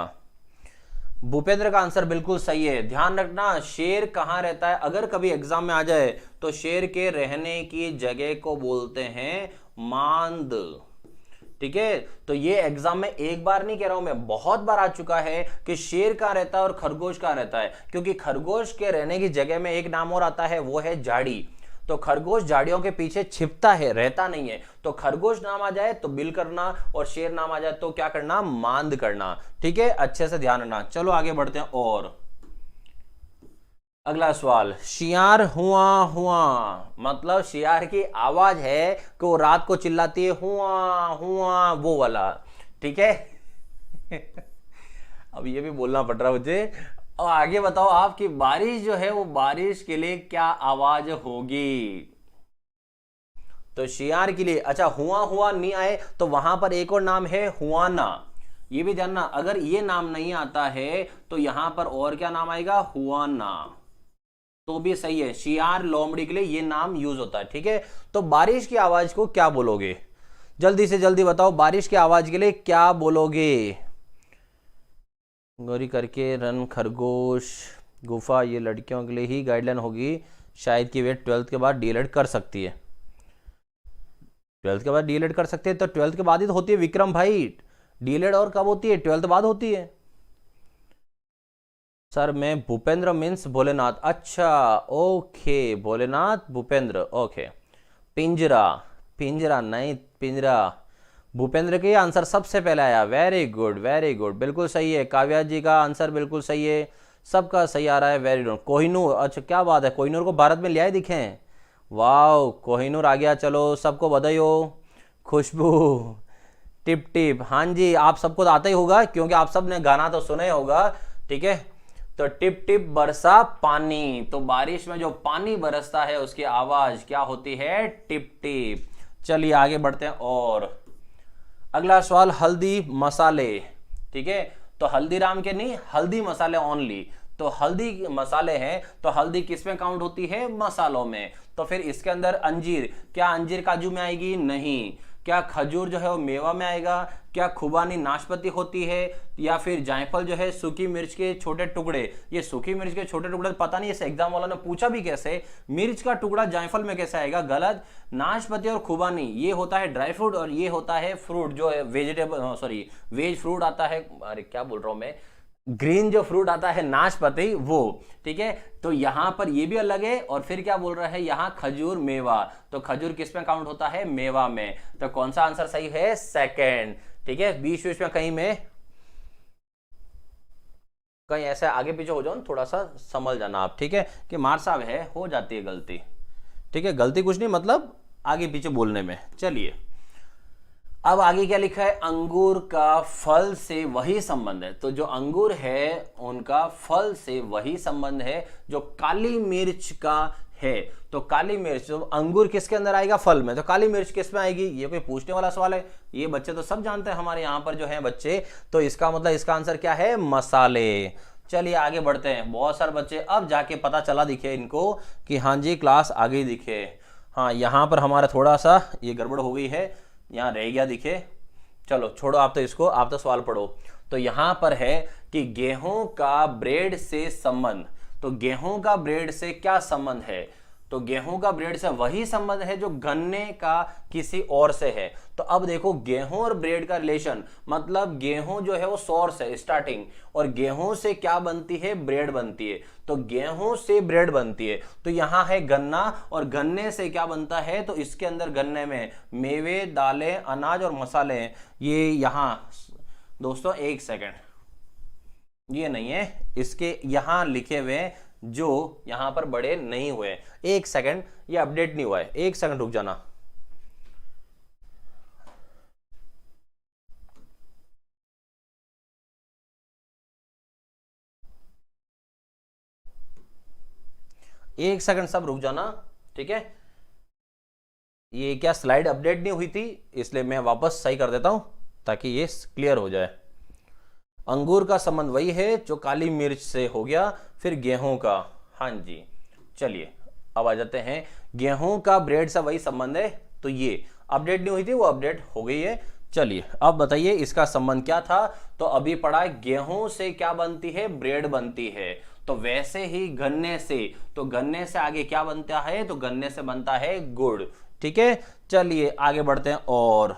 भूपेंद्र का आंसर बिल्कुल सही है। ध्यान रखना शेर कहां रहता है, अगर कभी एग्जाम में आ जाए तो शेर के रहने की जगह को बोलते हैं मांद। ठीक है, तो ये एग्जाम में एक बार नहीं कह रहा हूं मैं, बहुत बार आ चुका है कि शेर कहां रहता है और खरगोश कहां रहता है। क्योंकि खरगोश के रहने की जगह में एक नाम और आता है, वो है झाड़ी। तो खरगोश झाड़ियों के पीछे छिपता है, रहता नहीं है। तो खरगोश नाम आ जाए तो बिल करना, और शेर नाम आ जाए तो क्या करना, मांद करना। ठीक है, अच्छे से ध्यान रखना। चलो आगे बढ़ते हैं। और अगला सवाल, शियार हुआ हुआ मतलब शियार की आवाज है कि वो रात को चिल्लाती है, हुआ हुआ, वो वाला। ठीक है अब ये भी बोलना पड़ रहा मुझे। और आगे बताओ आपकी बारिश जो है वो बारिश के लिए क्या आवाज होगी। तो शियार के लिए, अच्छा हुआ हुआ नहीं आए तो वहां पर एक और नाम है हुआना। ये भी जानना, अगर ये नाम नहीं आता है तो यहां पर और क्या नाम आएगा, हुआना। तो भी सही है, शियार लोमड़ी के लिए ये नाम यूज होता है। ठीक है, तो बारिश की आवाज को क्या बोलोगे, जल्दी से जल्दी बताओ बारिश की आवाज के लिए क्या बोलोगे। गोरी करके, रन, खरगोश, गुफा, ये लड़कियों के लिए ही गाइडलाइन होगी शायद कि वे 12th के बाद डीएलएड कर सकती है। 12th के बाद डीएलएड कर सकते हैं तो 12th के बाद ही तो होती है विक्रम भाई। डीएलएड और कब होती है, 12th बाद होती है। सर मैं भूपेंद्र मीन्स भोलेनाथ। अच्छा ओके, भोलेनाथ भूपेंद्र, ओके। पिंजरा, पिंजरा नहीं पिंजरा। भूपेंद्र के आंसर सबसे पहले आया, वेरी गुड वेरी गुड, बिल्कुल सही है। काव्या जी का आंसर बिल्कुल सही है, सबका सही आ रहा है, वेरी गुड। कोहिनूर, अच्छा क्या बात है, कोहिनूर को भारत में ले आए दिखे हैं, वाह कोहिनूर आ गया, चलो सबको बधाई हो। खुशबू, टिप टिप, हाँ जी आप सबको तो आता ही होगा क्योंकि आप सब ने गाना तो सुना ही होगा, ठीक है। तो टिप टिप बरसा पानी, तो बारिश में जो पानी बरसता है उसकी आवाज क्या होती है, टिप टिप। चलिए आगे बढ़ते हैं। और अगला सवाल, हल्दी मसाले, ठीक है। तो हल्दीराम के नहीं, हल्दी मसाले ओनली, तो हल्दी मसाले हैं तो हल्दी किस में काउंट होती है, मसालों में। तो फिर इसके अंदर अंजीर, क्या अंजीर काजू में आएगी, नहीं। क्या खजूर जो है वो मेवा में आएगा, क्या खुबानी नाशपाती होती है, या फिर जायफल जो है सूखी मिर्च के छोटे टुकड़े। ये सूखी मिर्च के छोटे टुकड़े पता नहीं, इस एग्जाम वालों ने पूछा भी कैसे, मिर्च का टुकड़ा जायफल में कैसे आएगा, गलत। नाशपाती और खुबानी ये होता है ड्राई फ्रूट और ये होता है फ्रूट जो है वेजिटेबल, सॉरी वेज फ्रूट आता है, अरे क्या बोल रहा हूं मैं, ग्रीन जो फ्रूट आता है नाशपाती वो, ठीक है। तो यहां पर ये भी अलग है। और फिर क्या बोल रहा है यहां, खजूर मेवा, तो खजूर किस में काउंट होता है, मेवा में। तो कौन सा आंसर सही है, सेकंड, ठीक है। बीच बीच में कहीं ऐसे आगे पीछे हो जाओ, थोड़ा सा समझ जाना आप, ठीक है, कि मार साहब है, हो जाती है गलती, ठीक है। गलती कुछ नहीं, मतलब आगे पीछे बोलने में। चलिए अब आगे क्या लिखा है, अंगूर का फल से वही संबंध है। तो जो अंगूर है उनका फल से वही संबंध है जो काली मिर्च का है। तो काली मिर्च, तो अंगूर किसके अंदर आएगा, फल में, तो काली मिर्च किस में आएगी, ये कोई पूछने वाला सवाल है, ये बच्चे तो सब जानते हैं हमारे यहाँ पर जो है बच्चे। तो इसका मतलब इसका आंसर क्या है, मसाले। चलिए आगे बढ़ते हैं। बहुत सारे बच्चे अब जाके पता चला दिखे इनको कि हाँ जी क्लास आगे दिखे। हाँ यहाँ पर हमारा थोड़ा सा ये गड़बड़ हो गई है, यहाँ रह गया दिखे, चलो छोड़ो आप तो इसको, आप तो सवाल पढ़ो। तो यहां पर है कि गेहूं का ब्रेड से संबंध, तो गेहूं का ब्रेड से क्या संबंध है, तो गेहूं का ब्रेड से वही संबंध है जो गन्ने का किसी और से है। तो अब देखो गेहूं और ब्रेड का रिलेशन, मतलब गेहूं जो है वो सोर्स है, स्टार्टिंग, और गेहूं से क्या बनती है, ब्रेड बनती है। तो गेहूं से ब्रेड बनती है, तो यहां है गन्ना, और गन्ने से क्या बनता है, तो इसके अंदर गन्ने में मेवे, दालें, अनाज और मसाले हैं। ये यहां दोस्तों एक सेकेंड, ये नहीं है, इसके यहां लिखे हुए जो यहां पर बड़े नहीं हुए, एक सेकंड, ये अपडेट नहीं हुआ है, एक सेकंड रुक जाना। एक सेकंड सब रुक जाना, ठीक है। ये क्या स्लाइड अपडेट नहीं हुई थी, इसलिए मैं वापस सही कर देता हूं ताकि ये क्लियर हो जाए। अंगूर का संबंध वही है जो काली मिर्च से हो गया, फिर गेहूं का, हाँ जी। चलिए अब आ जाते हैं, गेहूं का ब्रेड से वही संबंध है, तो ये अपडेट नहीं हुई थी, वो अपडेट हो गई है। चलिए अब बताइए इसका संबंध क्या था। तो अभी पढ़ा है गेहूं से क्या बनती है, ब्रेड बनती है। तो वैसे ही गन्ने से, तो गन्ने से आगे क्या बनता है, तो गन्ने से बनता है गुड़, ठीक है। चलिए आगे बढ़ते हैं। और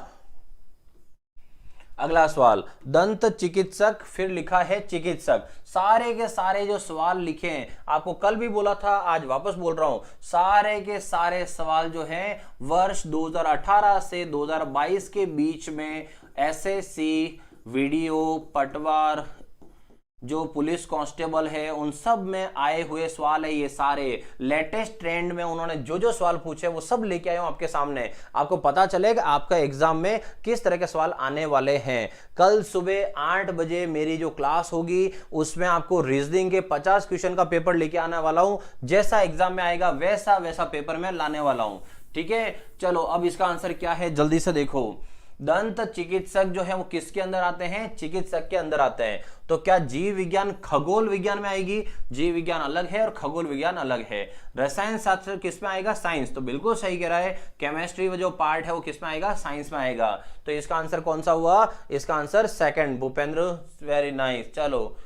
अगला सवाल, दंत चिकित्सक, फिर लिखा है चिकित्सक। सारे के सारे जो सवाल लिखे हैं, आपको कल भी बोला था, आज वापस बोल रहा हूं, सारे के सारे सवाल जो हैं वर्ष 2018 से 2022 के बीच में एसएससी, वीडियो, पटवार, जो पुलिस कांस्टेबल है, उन सब में आए हुए सवाल है। ये सारे लेटेस्ट ट्रेंड में उन्होंने जो जो सवाल पूछे वो सब लेके आया हूं आपके सामने, आपको पता चलेगा आपका एग्जाम में किस तरह के सवाल आने वाले हैं। कल सुबह 8 बजे मेरी जो क्लास होगी उसमें आपको रीजनिंग के 50 क्वेश्चन का पेपर लेके आने वाला हूं, जैसा एग्जाम में आएगा वैसा वैसा पेपर में लाने वाला हूं, ठीक है। चलो अब इसका आंसर क्या है जल्दी से देखो। दंत चिकित्सक जो है वो किसके अंदर आते हैं, चिकित्सक के अंदर आते हैं। तो क्या जीव विज्ञान खगोल विज्ञान में आएगी, जीव विज्ञान अलग है और खगोल विज्ञान अलग है। रसायन शास्त्र किस में आएगा, साइंस, तो बिल्कुल सही कह रहा है। केमिस्ट्री जो पार्ट है वो किस में आएगा, साइंस में आएगा। तो इसका आंसर कौन सा हुआ, इसका answer second, Bhupendra, very nice. चलो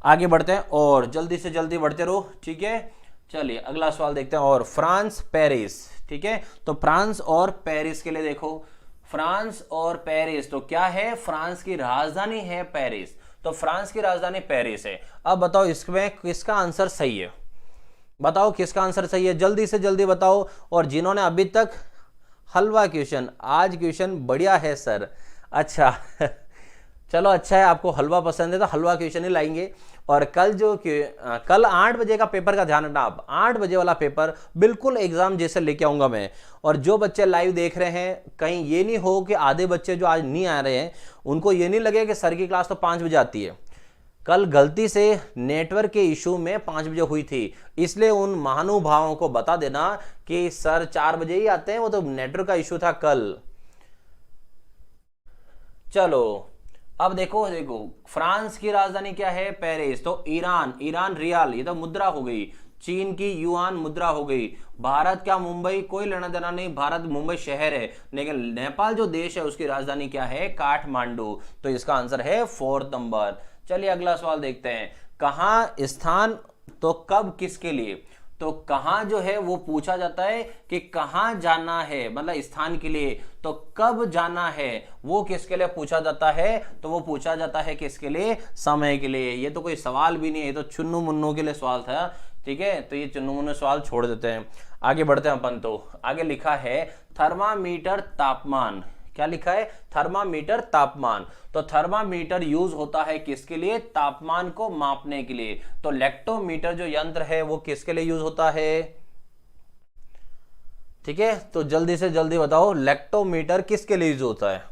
आगे बढ़ते हैं और जल्दी से जल्दी बढ़ते रहो, ठीक है। चलिए अगला सवाल देखते हैं। और फ्रांस, पेरिस, ठीक है। तो फ्रांस और पेरिस के लिए देखो, फ्रांस और पेरिस, तो क्या है, फ्रांस की राजधानी है पेरिस, तो फ्रांस की राजधानी पेरिस है। अब बताओ इसमें किसका आंसर सही है, बताओ किसका आंसर सही है, जल्दी से जल्दी बताओ। और जिन्होंने अभी तक हलवा क्वेश्चन, आज क्वेश्चन बढ़िया है सर। अच्छा चलो अच्छा है, आपको हलवा पसंद है तो हलवा क्वेश्चन ही लाएंगे। और कल 8 बजे का पेपर का ध्यान रखना आप, 8 बजे वाला पेपर बिल्कुल एग्जाम जैसे लेके आऊंगा मैं। और जो बच्चे लाइव देख रहे हैं, कहीं ये नहीं हो कि आधे बच्चे जो आज नहीं आ रहे हैं उनको ये नहीं लगे कि सर की क्लास तो 5 बजे आती है। कल गलती से नेटवर्क के इशू में 5 बजे हुई थी, इसलिए उन महानुभावों को बता देना कि सर 4 बजे ही आते हैं, वो तो नेटवर्क का इशू था कल। चलो अब देखो फ्रांस की राजधानी क्या है? पेरिस। तो ईरान रियाल, ये तो मुद्रा हो गई। चीन की युआन मुद्रा हो गई। भारत का मुंबई, कोई लेना देना नहीं, भारत मुंबई शहर है। लेकिन नेपाल जो देश है उसकी राजधानी क्या है? काठमांडू। तो इसका आंसर है 4 नंबर। चलिए अगला सवाल देखते हैं। कहाँ स्थान तो कब किसके लिए? तो कहां जो है वो पूछा जाता है कि कहां जाना है, मतलब स्थान के लिए। तो कब जाना है वो किसके लिए पूछा जाता है? तो वो पूछा जाता है किसके लिए? समय के लिए। ये तो कोई सवाल भी नहीं है, ये तो चुन्नू मुन्नू के लिए सवाल था। ठीक है, तो ये चुन्नू मुन्नू सवाल छोड़ देते हैं, आगे बढ़ते हैं अपन। तो आगे लिखा है थर्मामीटर तापमान। क्या लिखा है? थर्मामीटर तापमान। तो थर्मामीटर यूज होता है किसके लिए? तापमान को मापने के लिए। तो लेक्टोमीटर जो यंत्र है वो किसके लिए यूज होता है? ठीक है, तो जल्दी से जल्दी बताओ लेक्टोमीटर किसके लिए यूज होता है?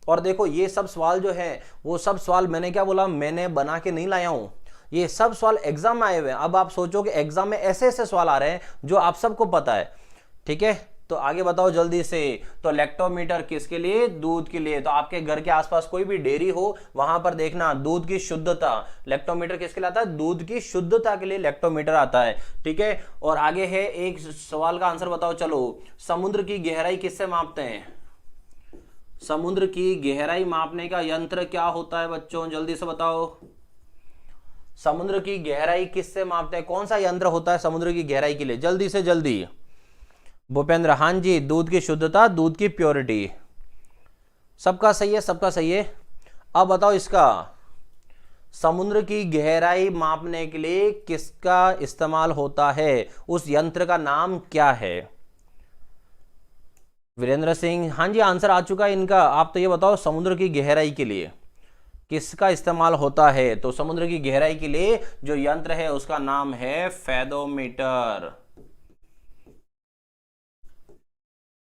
और देखो ये सब सवाल जो है वो सब सवाल मैंने क्या बोला, मैंने बना के नहीं लाया हूं, ये सब सवाल एग्जाम में आए हुए हैं। अब आप सोचो कि एग्जाम में ऐसे ऐसे सवाल आ रहे हैं जो आप सबको पता है। ठीक है, तो आगे बताओ जल्दी से। तो लेक्टोमीटर किसके लिए? दूध के लिए। तो आपके घर के आसपास कोई भी डेयरी हो वहां पर देखना दूध की शुद्धता, लेक्टोमीटर किसके लिए आता है? दूध की शुद्धता के लिए लेक्टोमीटर आता है। ठीक है, और आगे है एक सवाल का आंसर बताओ। चलो, समुद्र की गहराई किससे मापते हैं? समुद्र की गहराई मापने का यंत्र क्या होता है बच्चों? जल्दी से बताओ। समुद्र की गहराई किससे मापते हैं? कौन सा यंत्र होता है समुद्र की गहराई के लिए? जल्दी से जल्दी। भूपेंद्र, हाँ जी, दूध की शुद्धता, दूध की प्योरिटी। सबका सही है, सबका सही है। अब बताओ इसका समुद्र की गहराई मापने के लिए किसका इस्तेमाल होता है? उस यंत्र का नाम क्या है? वीरेंद्र सिंह, हाँ जी, आंसर आ चुका है इनका। आप तो ये बताओ समुद्र की गहराई के लिए किसका इस्तेमाल होता है? तो समुद्र की गहराई के लिए जो यंत्र है उसका नाम है फेदोमीटर।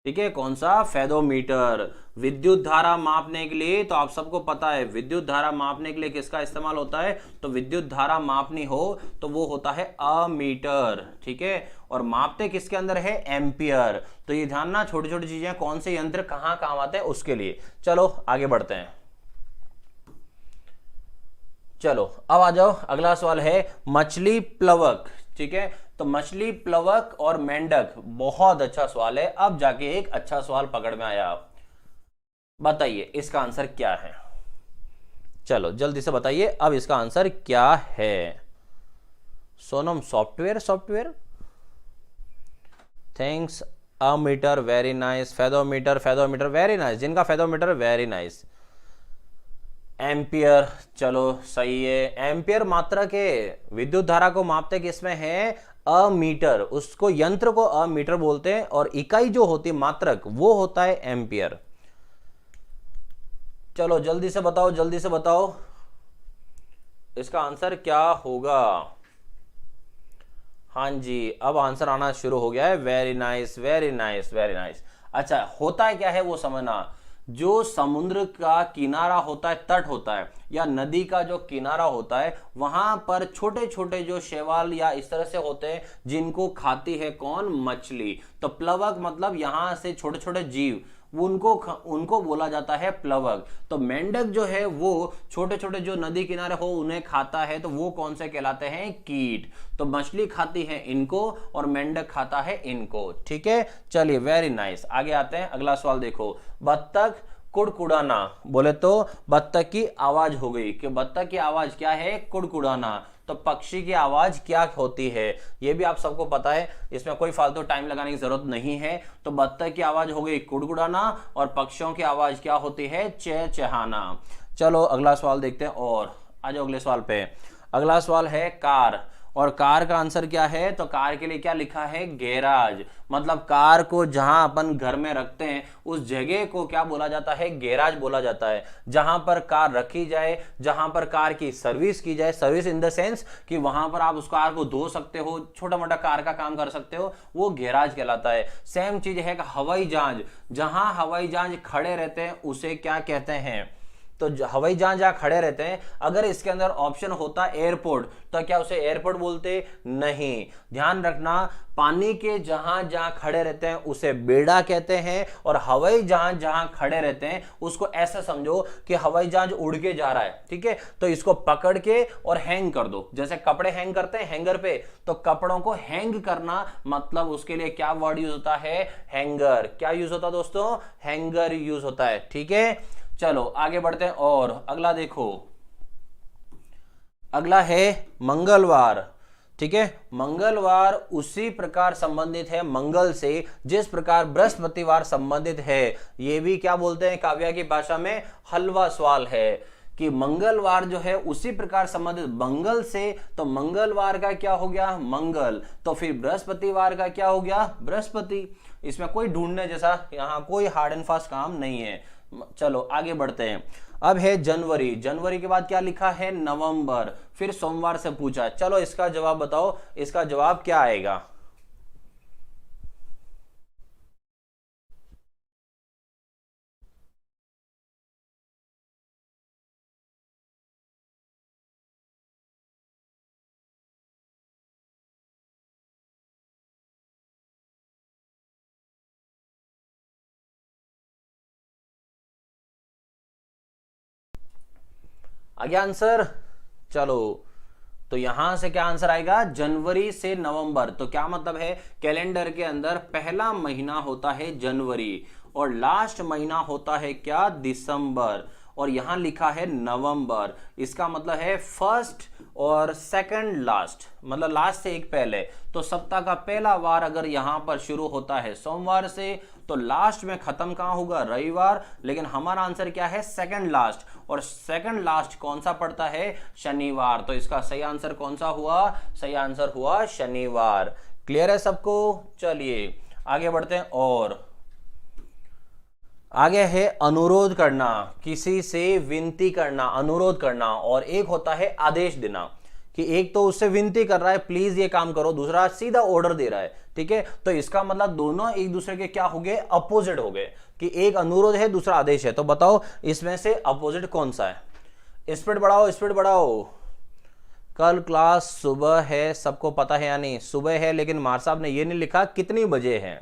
ठीक है, कौन सा? फेदोमीटर। विद्युत धारा मापने के लिए तो आप सबको पता है विद्युत धारा मापने के लिए किसका इस्तेमाल होता है? तो विद्युत धारा मापनी हो तो वो होता है अमीटर। ठीक है, और मापते किसके अंदर है? एम्पियर। तो ये ध्यान ना, छोटी छोटी चीजें कौन से यंत्र कहां काम आते हैं उसके लिए। चलो आगे बढ़ते हैं। चलो अब आ जाओ, अगला सवाल है मछली प्लवक। ठीक है, तो मछली प्लवक और मेंढक, बहुत अच्छा सवाल है। अब जाके एक अच्छा सवाल पकड़ में आया। आप बताइए इसका आंसर क्या है? चलो जल्दी से बताइए अब इसका आंसर क्या है? Sonam, software. Thanks. Ammeter, very nice. Fathometer, very nice. जिनका फेदोमीटर, वेरी नाइस। एम्पियर, चलो सही है। एम्पियर मात्रा के विद्युत धारा को मापते किसमें है? अमीटर। उसको यंत्र को अमीटर बोलते हैं और इकाई जो होती है मात्रक वो होता है एम्पियर। चलो जल्दी से बताओ, जल्दी से बताओ इसका आंसर क्या होगा? हाँ जी, अब आंसर आना शुरू हो गया है। Very nice, very nice, very nice. अच्छा, होता है क्या है वो समझना। जो समुद्र का किनारा होता है, तट होता है या नदी का जो किनारा होता है, वहां पर छोटे छोटे जो शैवाल या इस तरह से होते हैं जिनको खाती है कौन? मछली। तो प्लवक मतलब यहां से छोटे छोटे जीव, उनको बोला जाता है प्लवक। तो मेंढक जो है वो छोटे छोटे जो नदी किनारे हो उन्हें खाता है, तो वो कौन से कहलाते हैं? कीट। तो मछली खाती है इनको और मेंढक खाता है इनको। ठीक है, चलिए वेरी नाइस। आगे आते हैं, अगला सवाल देखो। बत्तख कुड़कुड़ाना, बोले तो बत्तख की आवाज हो गई कि बत्तख की आवाज क्या है? कुड़कुड़ाना। तो पक्षी की आवाज क्या होती है? ये भी आप सबको पता है, इसमें कोई फालतू टाइम लगाने की जरूरत नहीं है। तो बत्तख की आवाज हो गई कुड़कुड़ाना और पक्षियों की आवाज क्या होती है? चहचहाना। चलो अगला सवाल देखते हैं और आ जाओ अगले सवाल पे। अगला सवाल है कार। और कार का आंसर क्या है, तो कार के लिए क्या लिखा है, गैराज। मतलब कार को जहां अपन घर में रखते हैं उस जगह को क्या बोला जाता है, गैराज बोला जाता है। जहां पर कार रखी जाए, जहां पर कार की सर्विस की जाए, सर्विस इन द सेंस कि वहां पर आप उस कार को धो सकते हो, छोटा मोटा कार का काम कर सकते हो, वो गैराज कहलाता है। सेम चीज है हवाई जहाज, जहां हवाई जहाज खड़े रहते हैं उसे क्या कहते हैं, तो हवाई जहाज जहां खड़े रहते हैं, अगर इसके अंदर ऑप्शन होता एयरपोर्ट तो क्या उसे एयरपोर्ट बोलते, नहीं। ध्यान रखना, पानी के जहां जहां खड़े रहते हैं उसे बेड़ा कहते हैं, और हवाई जहाज जहां खड़े रहते हैं उसको ऐसा समझो कि हवाई जहाज उड़ के जा रहा है, ठीक है, तो इसको पकड़ के और हैंग कर दो। जैसे कपड़े हैंग करते हैं हैंगर पे, तो कपड़ों को हैंग करना, मतलब उसके लिए क्या वर्ड यूज होता है, हैंगर। क्या यूज होता है दोस्तों, हैंगर यूज होता है, ठीक है। चलो आगे बढ़ते हैं, और अगला देखो, अगला है मंगलवार, ठीक है। मंगलवार उसी प्रकार संबंधित है मंगल से जिस प्रकार बृहस्पतिवार संबंधित है। ये भी क्या बोलते हैं काव्या की भाषा में, हलवा सवाल है कि मंगलवार जो है उसी प्रकार संबंधित मंगल से, तो मंगलवार का क्या हो गया, मंगल, तो फिर बृहस्पतिवार का क्या हो गया, बृहस्पति। इसमें कोई ढूंढने जैसा यहां कोई हार्ड एंड फास्ट काम नहीं है। चलो आगे बढ़ते हैं। अब है जनवरी, जनवरी के बाद क्या लिखा है, नवंबर। फिर सोमवार से पूछा, चलो इसका जवाब बताओ, इसका जवाब क्या आएगा। आगे आंसर, चलो तो यहां से क्या आंसर आएगा, जनवरी से नवंबर। तो क्या मतलब है, कैलेंडर के अंदर पहला महीना होता है जनवरी और लास्ट महीना होता है क्या, दिसंबर, और यहां लिखा है नवंबर। इसका मतलब है फर्स्ट और सेकंड लास्ट, मतलब लास्ट से एक पहले। तो सप्ताह का पहला वार अगर यहां पर शुरू होता है सोमवार से, तो लास्ट में खत्म कहां होगा, रविवार। लेकिन हमारा आंसर क्या है, सेकंड लास्ट, और सेकंड लास्ट कौन सा पड़ता है, शनिवार। तो इसका सही आंसर कौन सा हुआ, सही आंसर हुआ शनिवार। क्लियर है सबको। चलिए आगे बढ़ते हैं, और आगे है अनुरोध करना, किसी से विनती करना, अनुरोध करना, और एक होता है आदेश देना, कि एक तो उससे विनती कर रहा है प्लीज ये काम करो, दूसरा सीधा ऑर्डर दे रहा है, ठीक है। तो इसका मतलब दोनों एक दूसरे के क्या हो गए, अपोजिट हो गए, कि एक अनुरोध है दूसरा आदेश है। तो बताओ इसमें से अपोजिट कौन सा है। स्पीड बढ़ाओ, स्पीड बढ़ाओ। कल क्लास सुबह है, सबको पता है या नहीं, सुबह है, लेकिन मार साहब ने ये नहीं लिखा कितनी बजे है।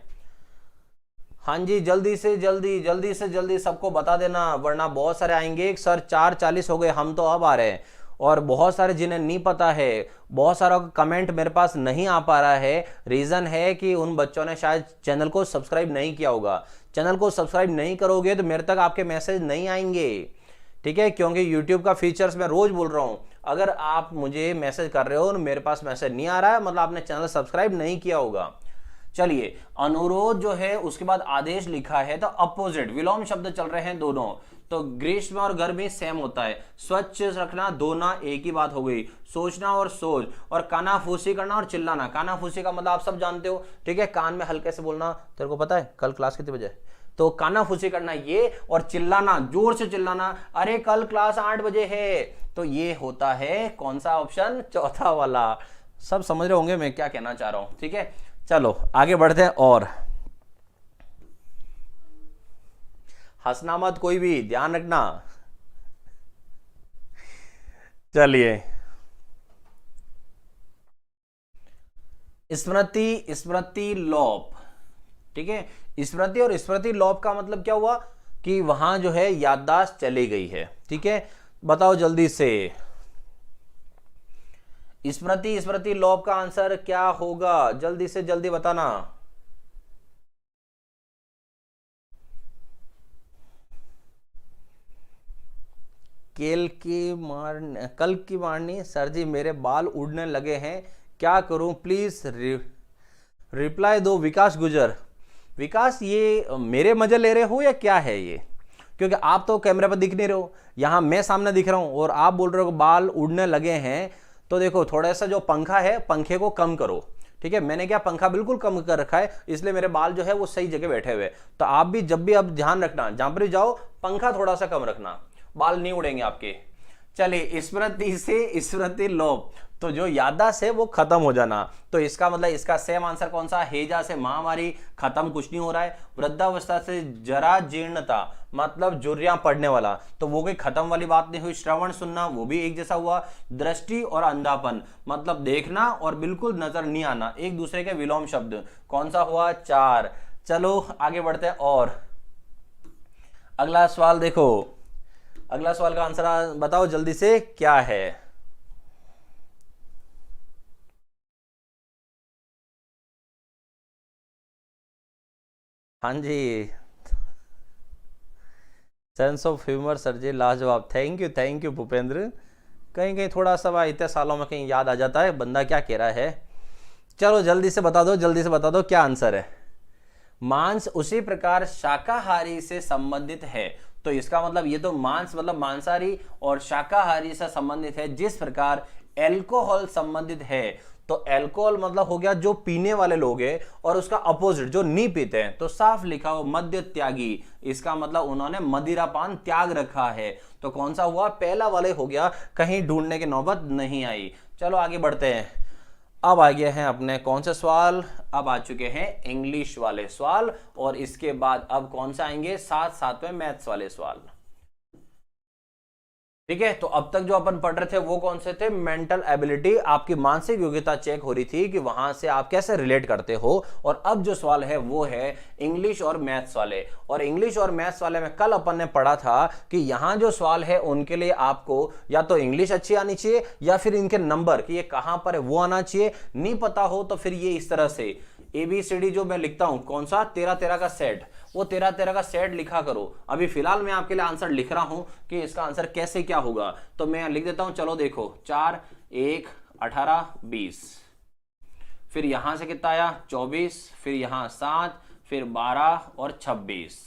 हाँ जी, जल्दी से जल्दी, जल्दी से जल्दी सबको बता देना, वरना बहुत सारे आएंगे। सर 4:40 हो गए, हम तो अब आ रहे हैं, और बहुत सारे जिन्हें नहीं पता है, बहुत सारा कमेंट मेरे पास नहीं आ पा रहा है। रीजन है कि उन बच्चों ने शायद चैनल को सब्सक्राइब नहीं किया होगा। चैनल को सब्सक्राइब नहीं करोगे तो मेरे तक आपके मैसेज नहीं आएंगे, ठीक है, क्योंकि यूट्यूब का फीचर्स मैं रोज बोल रहा हूं। अगर आप मुझे मैसेज कर रहे हो और मेरे पास मैसेज नहीं आ रहा है, मतलब आपने चैनल सब्सक्राइब नहीं किया होगा। चलिए, अनुरोध जो है उसके बाद आदेश लिखा है, तो अपोजिट विलोम शब्द चल रहे हैं दोनों। तो ग्रीष्म और गर्मी सेम होता है। स्वच्छ रखना, धोना एक ही बात हो गई। सोचना और सोच, और कानाफूसी करना और चिल्लाना। कानाफूसी का मतलब आप सब जानते हो, ठीक है, कान में हल्के से बोलना। तेरे को पता है कल क्लास कितने बजे, तो कानाफूसी करना ये, और चिल्लाना, जोर से चिल्लाना, अरे कल क्लास 8 बजे है, तो ये होता है कौन सा ऑप्शन, चौथा वाला। सब समझ रहे होंगे मैं क्या कहना चाह रहा हूं, ठीक है। चलो आगे बढ़ते हैं, और हंसना मत कोई भी, ध्यान रखना। चलिए, स्मृति, स्मृति लोप, ठीक है। स्मृति और स्मृति लोप का मतलब क्या हुआ, कि वहां जो है याददाश्त चली गई है, ठीक है। बताओ जल्दी से, स्मृति स्मृति लोप का आंसर क्या होगा, जल्दी से जल्दी बताना। कल की मारनी सर जी, मेरे बाल उड़ने लगे हैं, क्या करूं प्लीज रिप्लाई दो। विकास गुजर, विकास ये मेरे मजे ले रहे हो या क्या है ये, क्योंकि आप तो कैमरे पर दिख नहीं रहे हो, यहां मैं सामने दिख रहा हूं और आप बोल रहे हो बाल उड़ने लगे हैं। तो देखो थोड़ा सा जो पंखा है, पंखे को कम करो, ठीक है। मैंने क्या पंखा बिल्कुल कम कर रखा है, इसलिए मेरे बाल जो है वो सही जगह बैठे हुए। तो आप भी जब भी अब ध्यान रखना, जहां पर भी जाओ पंखा थोड़ा सा कम रखना, बाल नहीं उड़ेंगे आपके। चलिए, स्मृति से स्मृति लोप, तो जो याददाश्त है वो खत्म हो जाना। तो इसका मतलब इसका सेम आंसर कौन सा, हैजा से महामारी, खत्म कुछ नहीं हो रहा है। वृद्धावस्था से जरा जीर्णता, मतलब जुर्रियां पड़ने वाला, तो वो कोई खत्म वाली बात नहीं हुई। श्रवण सुनना, वो भी एक जैसा हुआ। दृष्टि और अंधापन, मतलब देखना और बिल्कुल नजर नहीं आना, एक दूसरे के विलोम शब्द, कौन सा हुआ, 4। चलो आगे बढ़ते हैं। और अगला सवाल देखो, अगला सवाल का आंसर बताओ जल्दी से, क्या है। हाँ जी, सेंस ऑफ ह्यूमर सर जी, लाजवाब, थैंक यू भूपेंद्र। कहीं कहीं थोड़ा सा इतने सालों में कहीं याद आ जाता है बंदा क्या कह रहा है। चलो जल्दी से बता दो, जल्दी से बता दो क्या आंसर है। मांस उसी प्रकार शाकाहारी से संबंधित है, तो इसका मतलब ये तो मांस मतलब मांसाहारी और शाकाहारी से संबंधित है जिस प्रकार एल्कोहल संबंधित है। तो अल्कोहल मतलब हो गया जो पीने वाले लोग हैं, और उसका अपोजिट जो नहीं पीते हैं, तो साफ लिखा हो मद्य त्यागी, इसका मतलब उन्होंने मदिरापान त्याग रखा है। तो कौन सा हुआ, पहला वाले हो गया, कहीं ढूंढने की नौबत नहीं आई। चलो आगे बढ़ते हैं। अब आ गए हैं अपने कौन से सवाल, अब आ चुके हैं इंग्लिश वाले सवाल, और इसके बाद अब कौन से आएंगे, साथ में मैथ्स वाले सवाल। ठीक है, तो अब तक जो अपन पढ़ रहे थे वो कौन से थे, मेंटल एबिलिटी, आपकी मानसिक योग्यता चेक हो रही थी कि वहां से आप कैसे रिलेट करते हो। और अब जो सवाल है वो है इंग्लिश और मैथ्स वाले। और इंग्लिश और मैथ्स वाले में कल अपन ने पढ़ा था कि यहां जो सवाल है उनके लिए आपको या तो इंग्लिश अच्छी आनी चाहिए या फिर इनके नंबर कि ये कहां पर है वो आना चाहिए। नहीं पता हो तो फिर ये इस तरह से ABCD जो मैं लिखता हूं, कौन सा 13 का सेट, वो 13 का सेट लिखा करो। अभी फिलहाल मैं आपके लिए आंसर लिख रहा हूं कि इसका आंसर कैसे क्या होगा, तो मैं लिख देता हूं। चलो देखो, 4 1 18 20, फिर यहां से कितना आया 24, फिर यहां 7, फिर 12 और 26।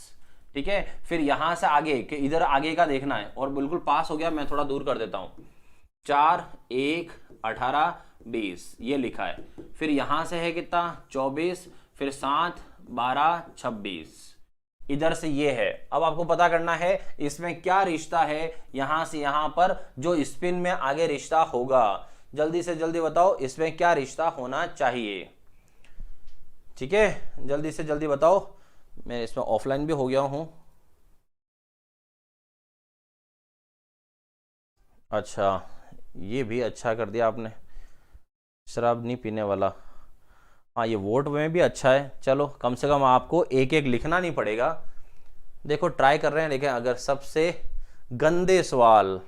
ठीक है, फिर यहां से आगे कि इधर आगे का देखना है, और बिल्कुल पास हो गया, मैं थोड़ा दूर कर देता हूं। 4 1 18 20 ये लिखा है, फिर यहां से है कितना 24, फिर 7 12 26, इधर से ये है। अब आपको पता करना है इसमें क्या रिश्ता है, यहां से यहां पर जो स्पिन में आगे रिश्ता होगा, जल्दी से जल्दी बताओ इसमें क्या रिश्ता होना चाहिए। ठीक है, जल्दी से जल्दी बताओ, मैं इसमें ऑफलाइन भी हो गया हूं। अच्छा, ये भी अच्छा कर दिया आपने, शराब नहीं पीने वाला। हाँ, ये वोट में भी अच्छा है। चलो कम से कम आपको एक एक लिखना नहीं पड़ेगा। देखो ट्राई कर रहे हैं, लेकिन अगर सबसे गंदे सवाल,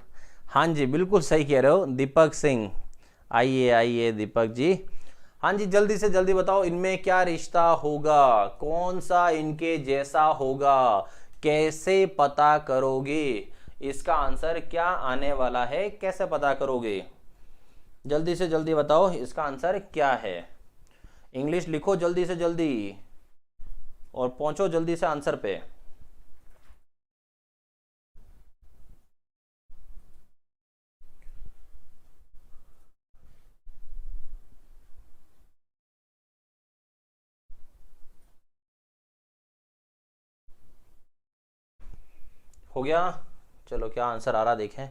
हाँ जी बिल्कुल सही कह रहे हो दीपक सिंह, आइए आइए दीपक जी। हाँ जी, जल्दी से जल्दी बताओ इनमें क्या रिश्ता होगा, कौन सा इनके जैसा होगा, कैसे पता करोगे, इसका आंसर क्या आने वाला है, कैसे पता करोगे, जल्दी से जल्दी बताओ इसका आंसर क्या है। इंग्लिश लिखो जल्दी से जल्दी और पहुंचो जल्दी से आंसर पे। हो गया, चलो क्या आंसर आ रहा देखें।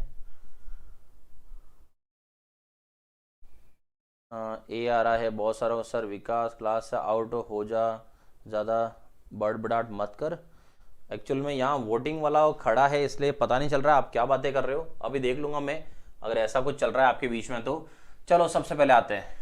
ए आ रहा है बहुत सारा। सर विकास क्लास से आउट हो जा, ज़्यादा बड़बड़ाहट मत कर। एक्चुअल में यहाँ वोटिंग वाला खड़ा है इसलिए पता नहीं चल रहा आप क्या बातें कर रहे हो, अभी देख लूंगा मैं अगर ऐसा कुछ चल रहा है आपके बीच में तो। चलो सबसे पहले आते हैं,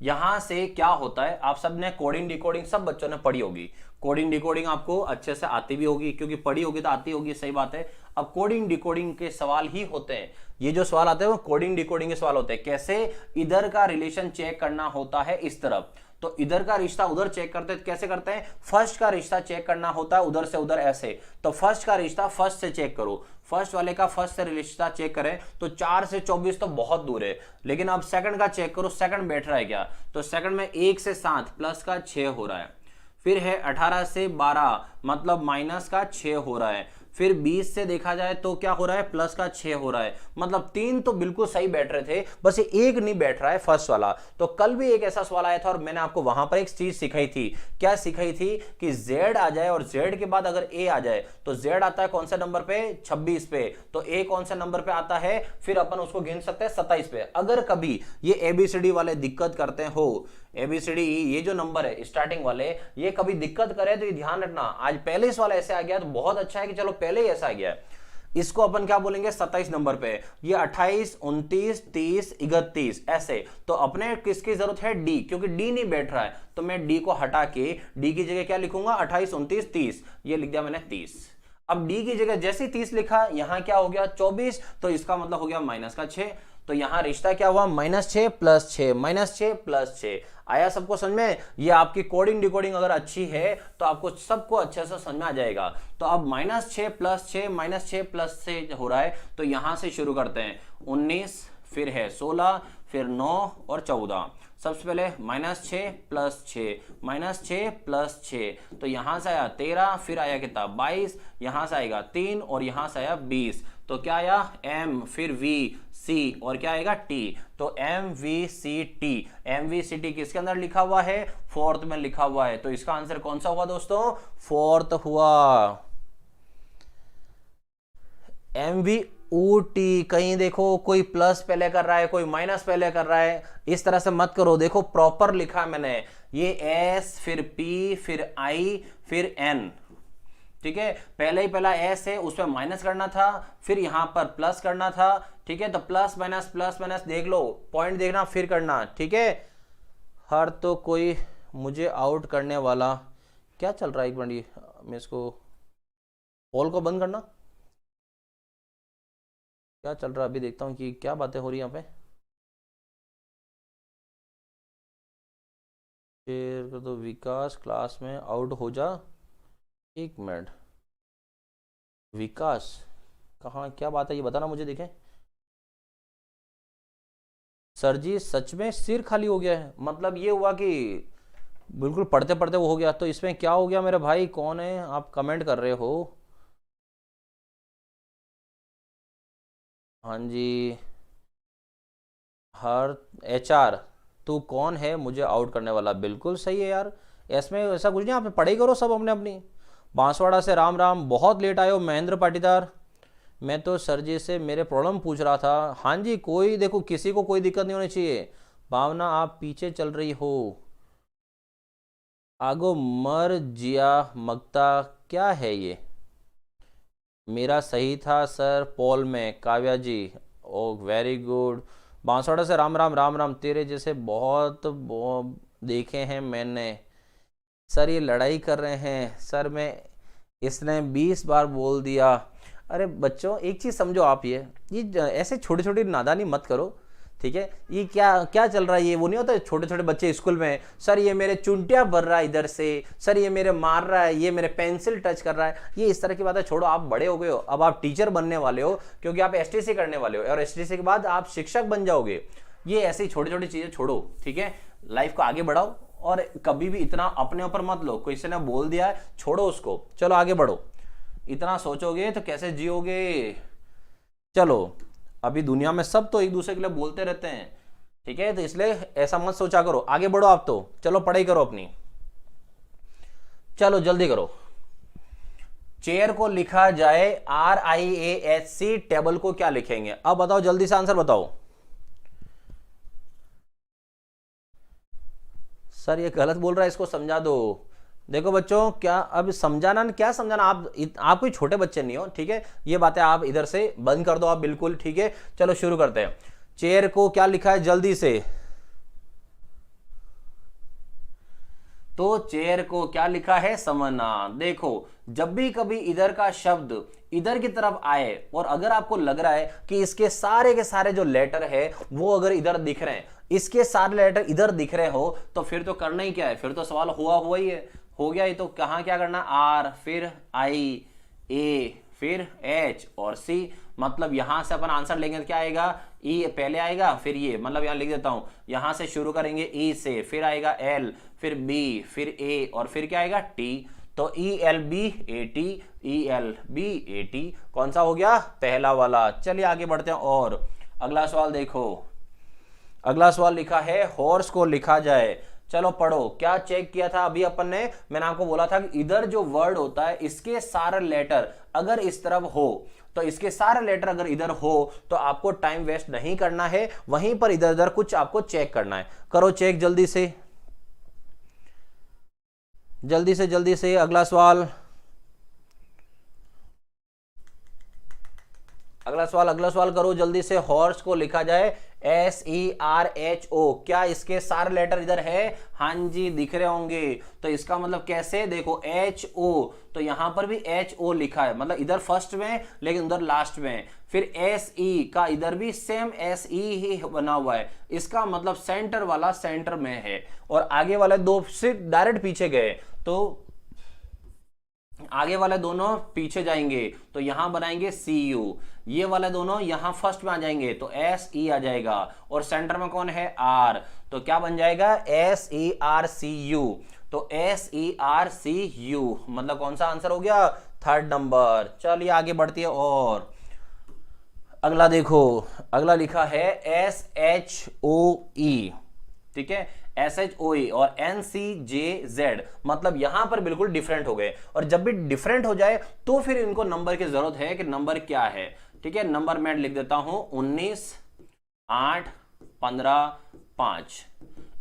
यहां से क्या होता है, आप सब ने कोडिंग डिकोडिंग सब बच्चों ने पढ़ी होगी। कोडिंग डिकोडिंग आपको अच्छे से आती भी होगी क्योंकि पढ़ी होगी तो आती होगी, सही बात है। अब कोडिंग डिकोडिंग के सवाल ही होते हैं, ये जो सवाल आते हैं वो कोडिंग डिकोडिंग के सवाल होते हैं। कैसे, इधर का रिलेशन चेक करना होता है इस तरफ, तो इधर का रिश्ता उधर चेक करते हैं। कैसे करते हैं, फर्स्ट का रिश्ता चेक करना होता है उधर से उधर ऐसे, तो फर्स्ट का रिश्ता फर्स्ट से चेक करो, फर्स्ट वाले का फर्स्ट से रिश्ता चेक करें तो 4 से 24 तो बहुत दूर है, लेकिन अब सेकंड का चेक करो, सेकंड बैठ रहा है क्या, तो सेकंड में 1 से 7 प्लस का 6 हो रहा है। फिर है 18 से 12 मतलब माइनस का 6 हो रहा है। फिर 20 से देखा जाए तो क्या हो रहा है, प्लस का 6 हो रहा है। मतलब 3 तो बिल्कुल सही बैठ रहे थे, बस ये एक नहीं बैठ रहा है, फर्स्ट वाला। तो कल भी एक ऐसा सवाल आया था और मैंने आपको वहां पर एक चीज सिखाई थी। क्या सिखाई थी कि z आ जाए और z के बाद अगर a आ जाए तो z आता है कौन से नंबर पे, 26 पे, तो a कौन से नंबर पे आता है, फिर अपन उसको गिन सकते हैं 27 पे। अगर कभी ये ABCD वाले दिक्कत करते हो, ABCD ये जो नंबर है स्टार्टिंग वाले, ये कभी दिक्कत करे तो ये ध्यान रखना। आज पहले इस वाला ऐसे आ गया तो बहुत अच्छा है कि चलो पहले ही ऐसा आ गया है। इसको अपन क्या बोलेंगे 27 नंबर पे, ये 28, 29, 30, 31 ऐसे। तो अपने किसकी जरूरत है, डी, क्योंकि डी नहीं बैठ रहा है तो मैं डी को हटा के डी की जगह क्या लिखूंगा 28, 29, 30, ये लिख दिया मैंने 30। अब डी की जगह जैसे 30 लिखा, यहां क्या हो गया 24, तो इसका मतलब हो गया माइनस का 6। तो यहां रिश्ता क्या हुआ, -6 + 6, -6 + 6। आया सबको समझ में? ये आपकी कोडिंग डिकोडिंग अगर अच्छी है तो आपको सबको अच्छे से समझ में आ जाएगा। तो अब -6 + 6, -6 + 6 हो रहा है, तो यहां से शुरू करते हैं। 19, फिर है 16, फिर 9 और 14। सबसे पहले -6 + 6, -6 + 6, तो यहां से आया 13, फिर आया कितना 22, यहां से आएगा 3 और यहां से आया 20। तो क्या आया m, फिर v, c और क्या आएगा t। तो MVCT, MVCT किसके अंदर लिखा हुआ है, फोर्थ में लिखा हुआ है। तो इसका आंसर कौन सा हुआ दोस्तों, फोर्थ हुआ। MVOT, कहीं देखो कोई प्लस पहले कर रहा है, कोई माइनस पहले कर रहा है, इस तरह से मत करो। देखो प्रॉपर लिखा है मैंने, ये S, फिर P, फिर I, फिर N, ठीक है। पहले ही पहला एस है, उसमें माइनस करना था, फिर यहां पर प्लस करना था, ठीक है। तो प्लस माइनस देख लो, पॉइंट देखना फिर करना, ठीक है। हर तो कोई मुझे आउट करने वाला, क्या चल रहा है, एक मिनट मैं इसको पोल को बंद करना, क्या चल रहा है अभी देखता हूँ कि क्या बातें हो रही यहाँ पे। फिर तो विकास क्लास में आउट हो जा, एक मिनट। विकास कहाँ, क्या बात है ये बताना मुझे, देखें। सर जी सच में सिर खाली हो गया है, मतलब ये हुआ कि बिल्कुल पढ़ते पढ़ते वो हो गया। तो इसमें क्या हो गया मेरे भाई, कौन है आप कमेंट कर रहे हो? हाँ जी, हर HR, तू कौन है मुझे आउट करने वाला? बिल्कुल सही है यार, इसमें ऐसा कुछ नहीं, आप पढ़ाई करो सब अपने अपनी। बांसवाड़ा से राम राम, बहुत लेट आए हो महेंद्र पाटीदार। मैं तो सर जी से मेरे प्रॉब्लम पूछ रहा था। हाँ जी, कोई देखो किसी को कोई दिक्कत नहीं होनी चाहिए। भावना आप पीछे चल रही हो, आगो मर जिया मगता, क्या है ये? मेरा सही था सर, पॉल में, काव्या जी, ओ वेरी गुड। बांसवाड़ा से राम राम, राम राम। तेरे जैसे बहुत देखे हैं मैंने सर, ये लड़ाई कर रहे हैं सर, मैं इसने 20 बार बोल दिया। अरे बच्चों एक चीज़ समझो आप, ये ऐसे छोटी छोटी नादानी मत करो, ठीक है। ये क्या क्या चल रहा है, ये वो नहीं होता छोटे छोटे बच्चे स्कूल में, सर ये मेरे चुंटियां भर रहा है इधर से, सर ये मेरे मार रहा है, ये मेरे पेंसिल टच कर रहा है, ये इस तरह की बातें छोड़ो। आप बड़े हो गए हो, अब आप टीचर बनने वाले हो, क्योंकि आप STC करने वाले हो और STC के बाद आप शिक्षक बन जाओगे। ये ऐसी छोटी छोटी चीजें छोड़ो, ठीक है। लाइफ को आगे बढ़ाओ और कभी भी इतना अपने ऊपर मत लो, किसी ने बोल दिया है छोड़ो उसको, चलो आगे बढ़ो। इतना सोचोगे तो कैसे जियोगे? चलो, अभी दुनिया में सब तो एक दूसरे के लिए बोलते रहते हैं, ठीक है, तो इसलिए ऐसा मत सोचा करो, आगे बढ़ो आप तो। चलो पढ़ाई करो अपनी, चलो जल्दी करो। चेयर को लिखा जाए RIAHC, टेबल को क्या लिखेंगे? अब बताओ जल्दी से आंसर बताओ। सर ये गलत बोल रहा है, इसको समझा दो। देखो बच्चों, क्या अब समझाना, क्या समझाना, आप कोई छोटे बच्चे नहीं हो, ठीक है। ये बातें आप इधर से बंद कर दो आप, बिल्कुल, ठीक है। चलो शुरू करते हैं। चेयर को क्या लिखा है जल्दी से? तो चेयर को क्या लिखा है, समझना। देखो जब भी कभी इधर का शब्द इधर की तरफ आए और अगर आपको लग रहा है कि इसके सारे के सारे जो लेटर है वो अगर इधर दिख रहे हैं, इसके सारे लेटर इधर दिख रहे हो, तो फिर तो करना ही क्या है, फिर तो सवाल हुआ ही है, हो गया। ये तो कहां क्या करना, R, फिर I, A, फिर H और C। मतलब यहां से अपन आंसर लेंगे तो क्या आएगा, E पहले आएगा, फिर ये, मतलब यहां लिख देता हूं, यहां से शुरू करेंगे E से, फिर आएगा L, फिर B, फिर A और फिर क्या आएगा T। तो ELB80 कौन सा हो गया, पहला वाला। चलिए आगे बढ़ते हैं और अगला सवाल देखो। अगला सवाल लिखा है हॉर्स को लिखा जाए। चलो पढ़ो, क्या चेक किया था अभी अपन ने, मैंने आपको बोला था कि इधर जो वर्ड होता है इसके सारे लेटर अगर इस तरफ हो, तो इसके सारे लेटर अगर इधर हो तो आपको टाइम वेस्ट नहीं करना है, वहीं पर इधर उधर कुछ आपको चेक करना है। करो चेक जल्दी से जल्दी से। अगला सवाल करो जल्दी से। हॉर्स को लिखा जाए SERHO, क्या इसके सारे लेटर इधर है? हाँ जी दिख रहे होंगे। तो इसका मतलब कैसे, देखो HO, तो यहां पर भी HO लिखा है, मतलब इधर फर्स्ट में लेकिन उधर लास्ट में। फिर SE का इधर भी सेम SE ही बना हुआ है, इसका मतलब सेंटर वाला सेंटर में है, और आगे वाले दो से डायरेक्ट पीछे गए, तो आगे वाले दोनों पीछे जाएंगे तो यहां बनाएंगे CU, ये वाले दोनों यहां फर्स्ट में आ जाएंगे तो SE आ जाएगा, और सेंटर में कौन है R, तो क्या बन जाएगा SERCU, तो SERCU मतलब कौन सा आंसर हो गया, थर्ड नंबर। चलिए आगे बढ़ती है और अगला देखो, अगला लिखा है SHOE, ठीक है, SHOE और NCJZ, मतलब यहां पर बिल्कुल डिफरेंट हो गए, और जब भी डिफरेंट हो जाए तो फिर इनको नंबर की जरूरत है कि नंबर क्या है, ठीक है। नंबर मैं लिख देता हूं 19, 8, 15, 5,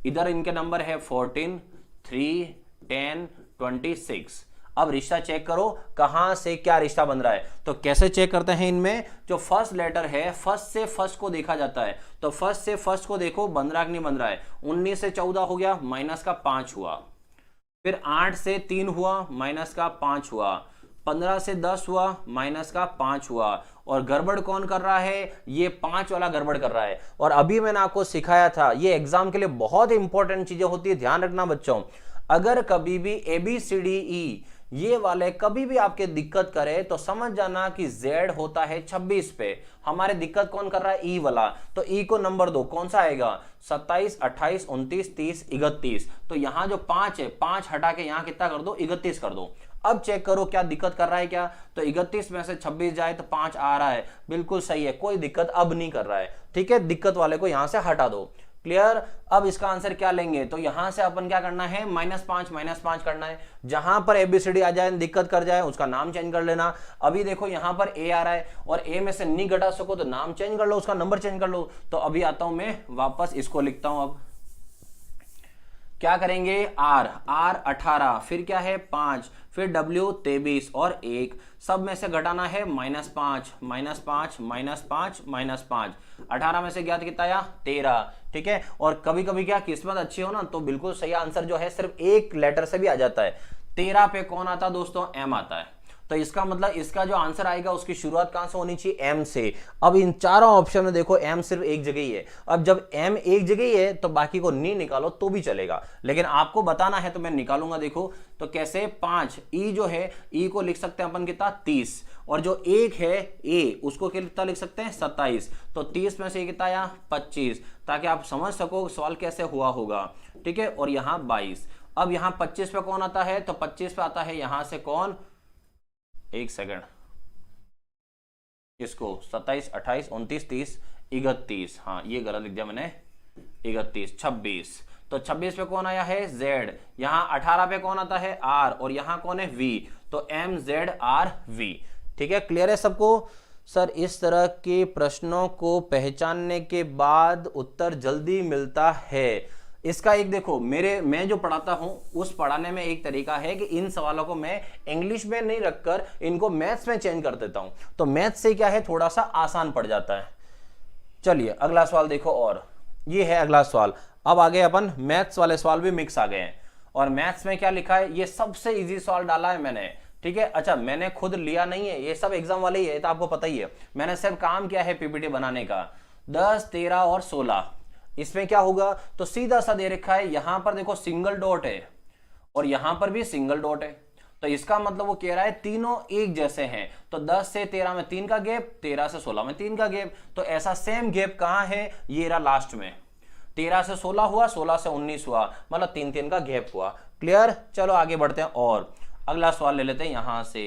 इधर इनके नंबर है 14, 3, 10, 26। अब रिश्ता चेक करो कहां से क्या रिश्ता बन रहा है, तो कैसे चेक करते हैं, इनमें जो फर्स्ट लेटर है फर्स्ट से फर्स्ट को देखा जाता है, तो फर्स्ट से फर्स्ट को देखो बन रहा कि नहीं बन रहा है। 19 से 14 हो गया, माइनस का 5 हुआ, फिर 8 से 3 हुआ, माइनस का 5 हुआ, 15 से 10 हुआ, माइनस का 5 हुआ, और गड़बड़ कौन कर रहा है, ये 5 वाला गड़बड़ कर रहा है। और अभी मैंने आपको सिखाया था, ये एग्जाम के लिए बहुत इंपॉर्टेंट चीजें होती है, ध्यान रखना बच्चों। अगर कभी भी ABCDE ये वाले कभी भी आपके दिक्कत करे तो समझ जाना कि Z होता है 26 पे, हमारे दिक्कत कौन कर रहा है, E वाला, तो E को नंबर दो, कौन सा आएगा, 27, 28, 29, 30, 31, तो यहां जो 5 है, 5 हटा के यहां कितना कर दो, 31 कर दो। अब चेक करो क्या दिक्कत कर रहा है क्या, तो 31 में से 26 जाए तो 5 आ रहा है, बिल्कुल सही है, कोई दिक्कत अब नहीं कर रहा है, ठीक है। दिक्कत वाले को यहां से हटा दो, क्लियर। अब इसका आंसर क्या लेंगे, तो यहां से अपन क्या करना है, -5 करना है, जहां पर ABCD आ जाए दिक्कत कर जाए उसका नाम चेंज कर लेना। अभी देखो यहां पर A आ रहा है और A में से नहीं घटा सको तो नाम चेंज कर लो, उसका नंबर चेंज कर लो। तो अभी आता हूं मैं वापस, इसको लिखता हूं। अब क्या करेंगे, R 18, फिर क्या है 5, फिर W 23 और 1, सब में से घटाना है -5, -5, 18 में से ज्ञात कितना आया, 13, ठीक है। और कभी कभी क्या किस्मत अच्छी हो ना तो बिल्कुल सही आंसर जो है सिर्फ एक लेटर से भी आ जाता है। 13 पे कौन आता है दोस्तों, M आता है, तो इसका मतलब इसका जो आंसर आएगा उसकी शुरुआत कहां से होनी चाहिए, M से। अब इन चारों ऑप्शन में देखो M सिर्फ एक जगह ही है, अब जब M एक जगह ही है तो बाकी को नहीं निकालो तो भी चलेगा, लेकिन आपको बताना है तो मैं निकालूंगा। देखो तो कैसे, 5 E जो है, E को लिख सकते हैं अपन कितना, 30, और जो 1 है A उसको कितना लिख सकते हैं, 27, तो 30 में से कितना आया, 25, ताकि आप समझ सको सवाल कैसे हुआ होगा, ठीक है। और यहाँ 22, अब यहाँ 25 पे कौन आता है, तो 25 पे आता है यहां से कौन, एक सेकंड, इसको 27, 28, 29, 30, 31, हाँ ये गलत लिख दिया मैंने, 31, 26, तो 26 पे कौन आया है, Z, यहां 18 पे कौन आता है, R, और यहां कौन है, V, तो MZRV, ठीक है। क्लियर है सबको। सर इस तरह के प्रश्नों को पहचानने के बाद उत्तर जल्दी मिलता है, इसका एक देखो, मैं जो पढ़ाता हूं उस पढ़ाने में एक तरीका है कि इन सवालों को मैं इंग्लिश में नहीं रखकर इनको मैथ्स में चेंज कर देता हूं, तो मैथ्स से क्या है थोड़ा सा आसान पड़ जाता है। चलिए अगला सवाल देखो, और ये है अगला सवाल। अब आगे अपन मैथ्स वाले सवाल भी मिक्स आ गए हैं, और मैथ्स में क्या लिखा है, ये सबसे इजी सवाल डाला है मैंने, ठीक है। अच्छा मैंने खुद लिया नहीं है, ये सब एग्जाम वाले ही है, तो आपको पता ही है, मैंने सिर्फ काम किया है PPT बनाने का। 10, 13 और 16, इसमें क्या होगा, तो सीधा सा दे रखा है, यहां पर देखो सिंगल डॉट है और यहां पर भी सिंगल डॉट है, तो इसका मतलब वो कह रहा है तीनों एक जैसे हैं, तो 10 से 13 में 3 का गैप, 13 से 16 में 3 का गैप, तो ऐसा सेम गैप कहां है, ये रहा लास्ट में, 13 से 16 हुआ, 16 से 19 हुआ, मतलब 3 का गैप हुआ। क्लियर, चलो आगे बढ़ते हैं। और अगला सवाल ले लेते हैं यहां से।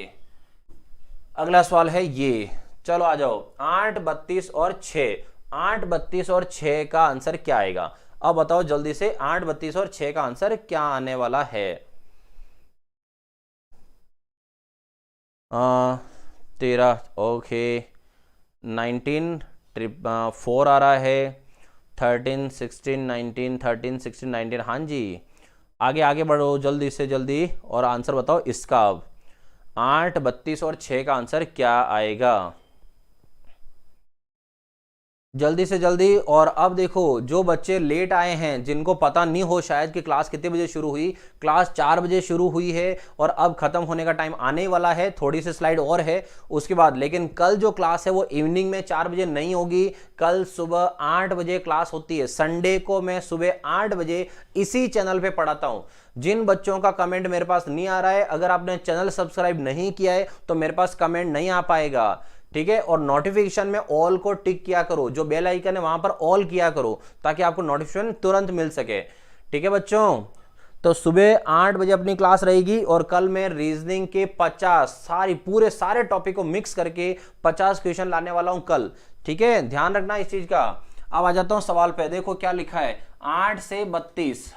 अगला सवाल है ये, चलो आ जाओ। 8, 32 और 6, 8, 32 और 6 का आंसर क्या आएगा? अब बताओ जल्दी से, 8, 32 और 6 का आंसर क्या आने वाला है? 13, ओके। 19, 4 आ रहा है। 13, 16, 19, 13, 16, 19, हाँ जी। आगे आगे बढ़ो जल्दी से जल्दी और आंसर बताओ इसका। अब 8, 32 और 6 का आंसर क्या आएगा? जल्दी से जल्दी। और अब देखो, जो बच्चे लेट आए हैं, जिनको पता नहीं हो शायद कि क्लास कितने बजे शुरू हुई, क्लास 4 बजे शुरू हुई है और अब खत्म होने का टाइम आने वाला है, थोड़ी सी स्लाइड और है उसके बाद। लेकिन कल जो क्लास है वो इवनिंग में 4 बजे नहीं होगी, कल सुबह 8 बजे क्लास होती है। संडे को मैं सुबह 8 बजे इसी चैनल पे पढ़ाता हूं। जिन बच्चों का कमेंट मेरे पास नहीं आ रहा है, अगर आपने चैनल सब्सक्राइब नहीं किया है तो मेरे पास कमेंट नहीं आ पाएगा, ठीक है। और नोटिफिकेशन में ऑल को टिक किया करो, जो बेल आइकन है वहां पर ऑल किया करो, ताकि आपको नोटिफिकेशन तुरंत मिल सके, ठीक है बच्चों। तो सुबह 8 बजे अपनी क्लास रहेगी और कल मैं रीजनिंग के 50 पूरे सारे टॉपिक को मिक्स करके 50 क्वेश्चन लाने वाला हूं कल, ठीक है। ध्यान रखना इस चीज का। अब आ जाता हूं सवाल पे। देखो क्या लिखा है, 8 से 32,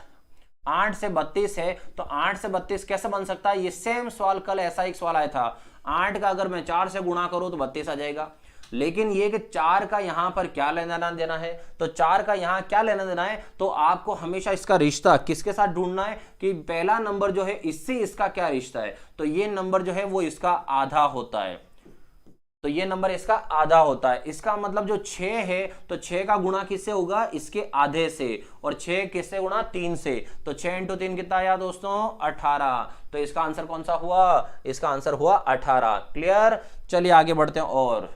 8 से 32 है, तो 8 से 32 कैसे बन सकता है? ये सेम सवाल कल ऐसा एक सवाल आया था। 8 का अगर मैं 4 से गुणा करूं तो 32 आ जाएगा। लेकिन ये कि 4 का यहां पर क्या लेना देना है, तो 4 का यहां क्या लेना देना है, तो आपको हमेशा इसका रिश्ता किसके साथ ढूंढना है कि पहला नंबर जो है इससे इसका क्या रिश्ता है। तो ये नंबर जो है वो इसका आधा होता है, तो ये नंबर इसका आधा होता है। इसका मतलब जो 6 है, तो 6 का गुणा किससे होगा? इसके आधे से। और 6 किससे गुणा? 3 से। तो 6 × 3 कितना आया दोस्तों? 18। तो इसका आंसर कौन सा हुआ? इसका आंसर हुआ 18। क्लियर? चलिए आगे बढ़ते हैं। और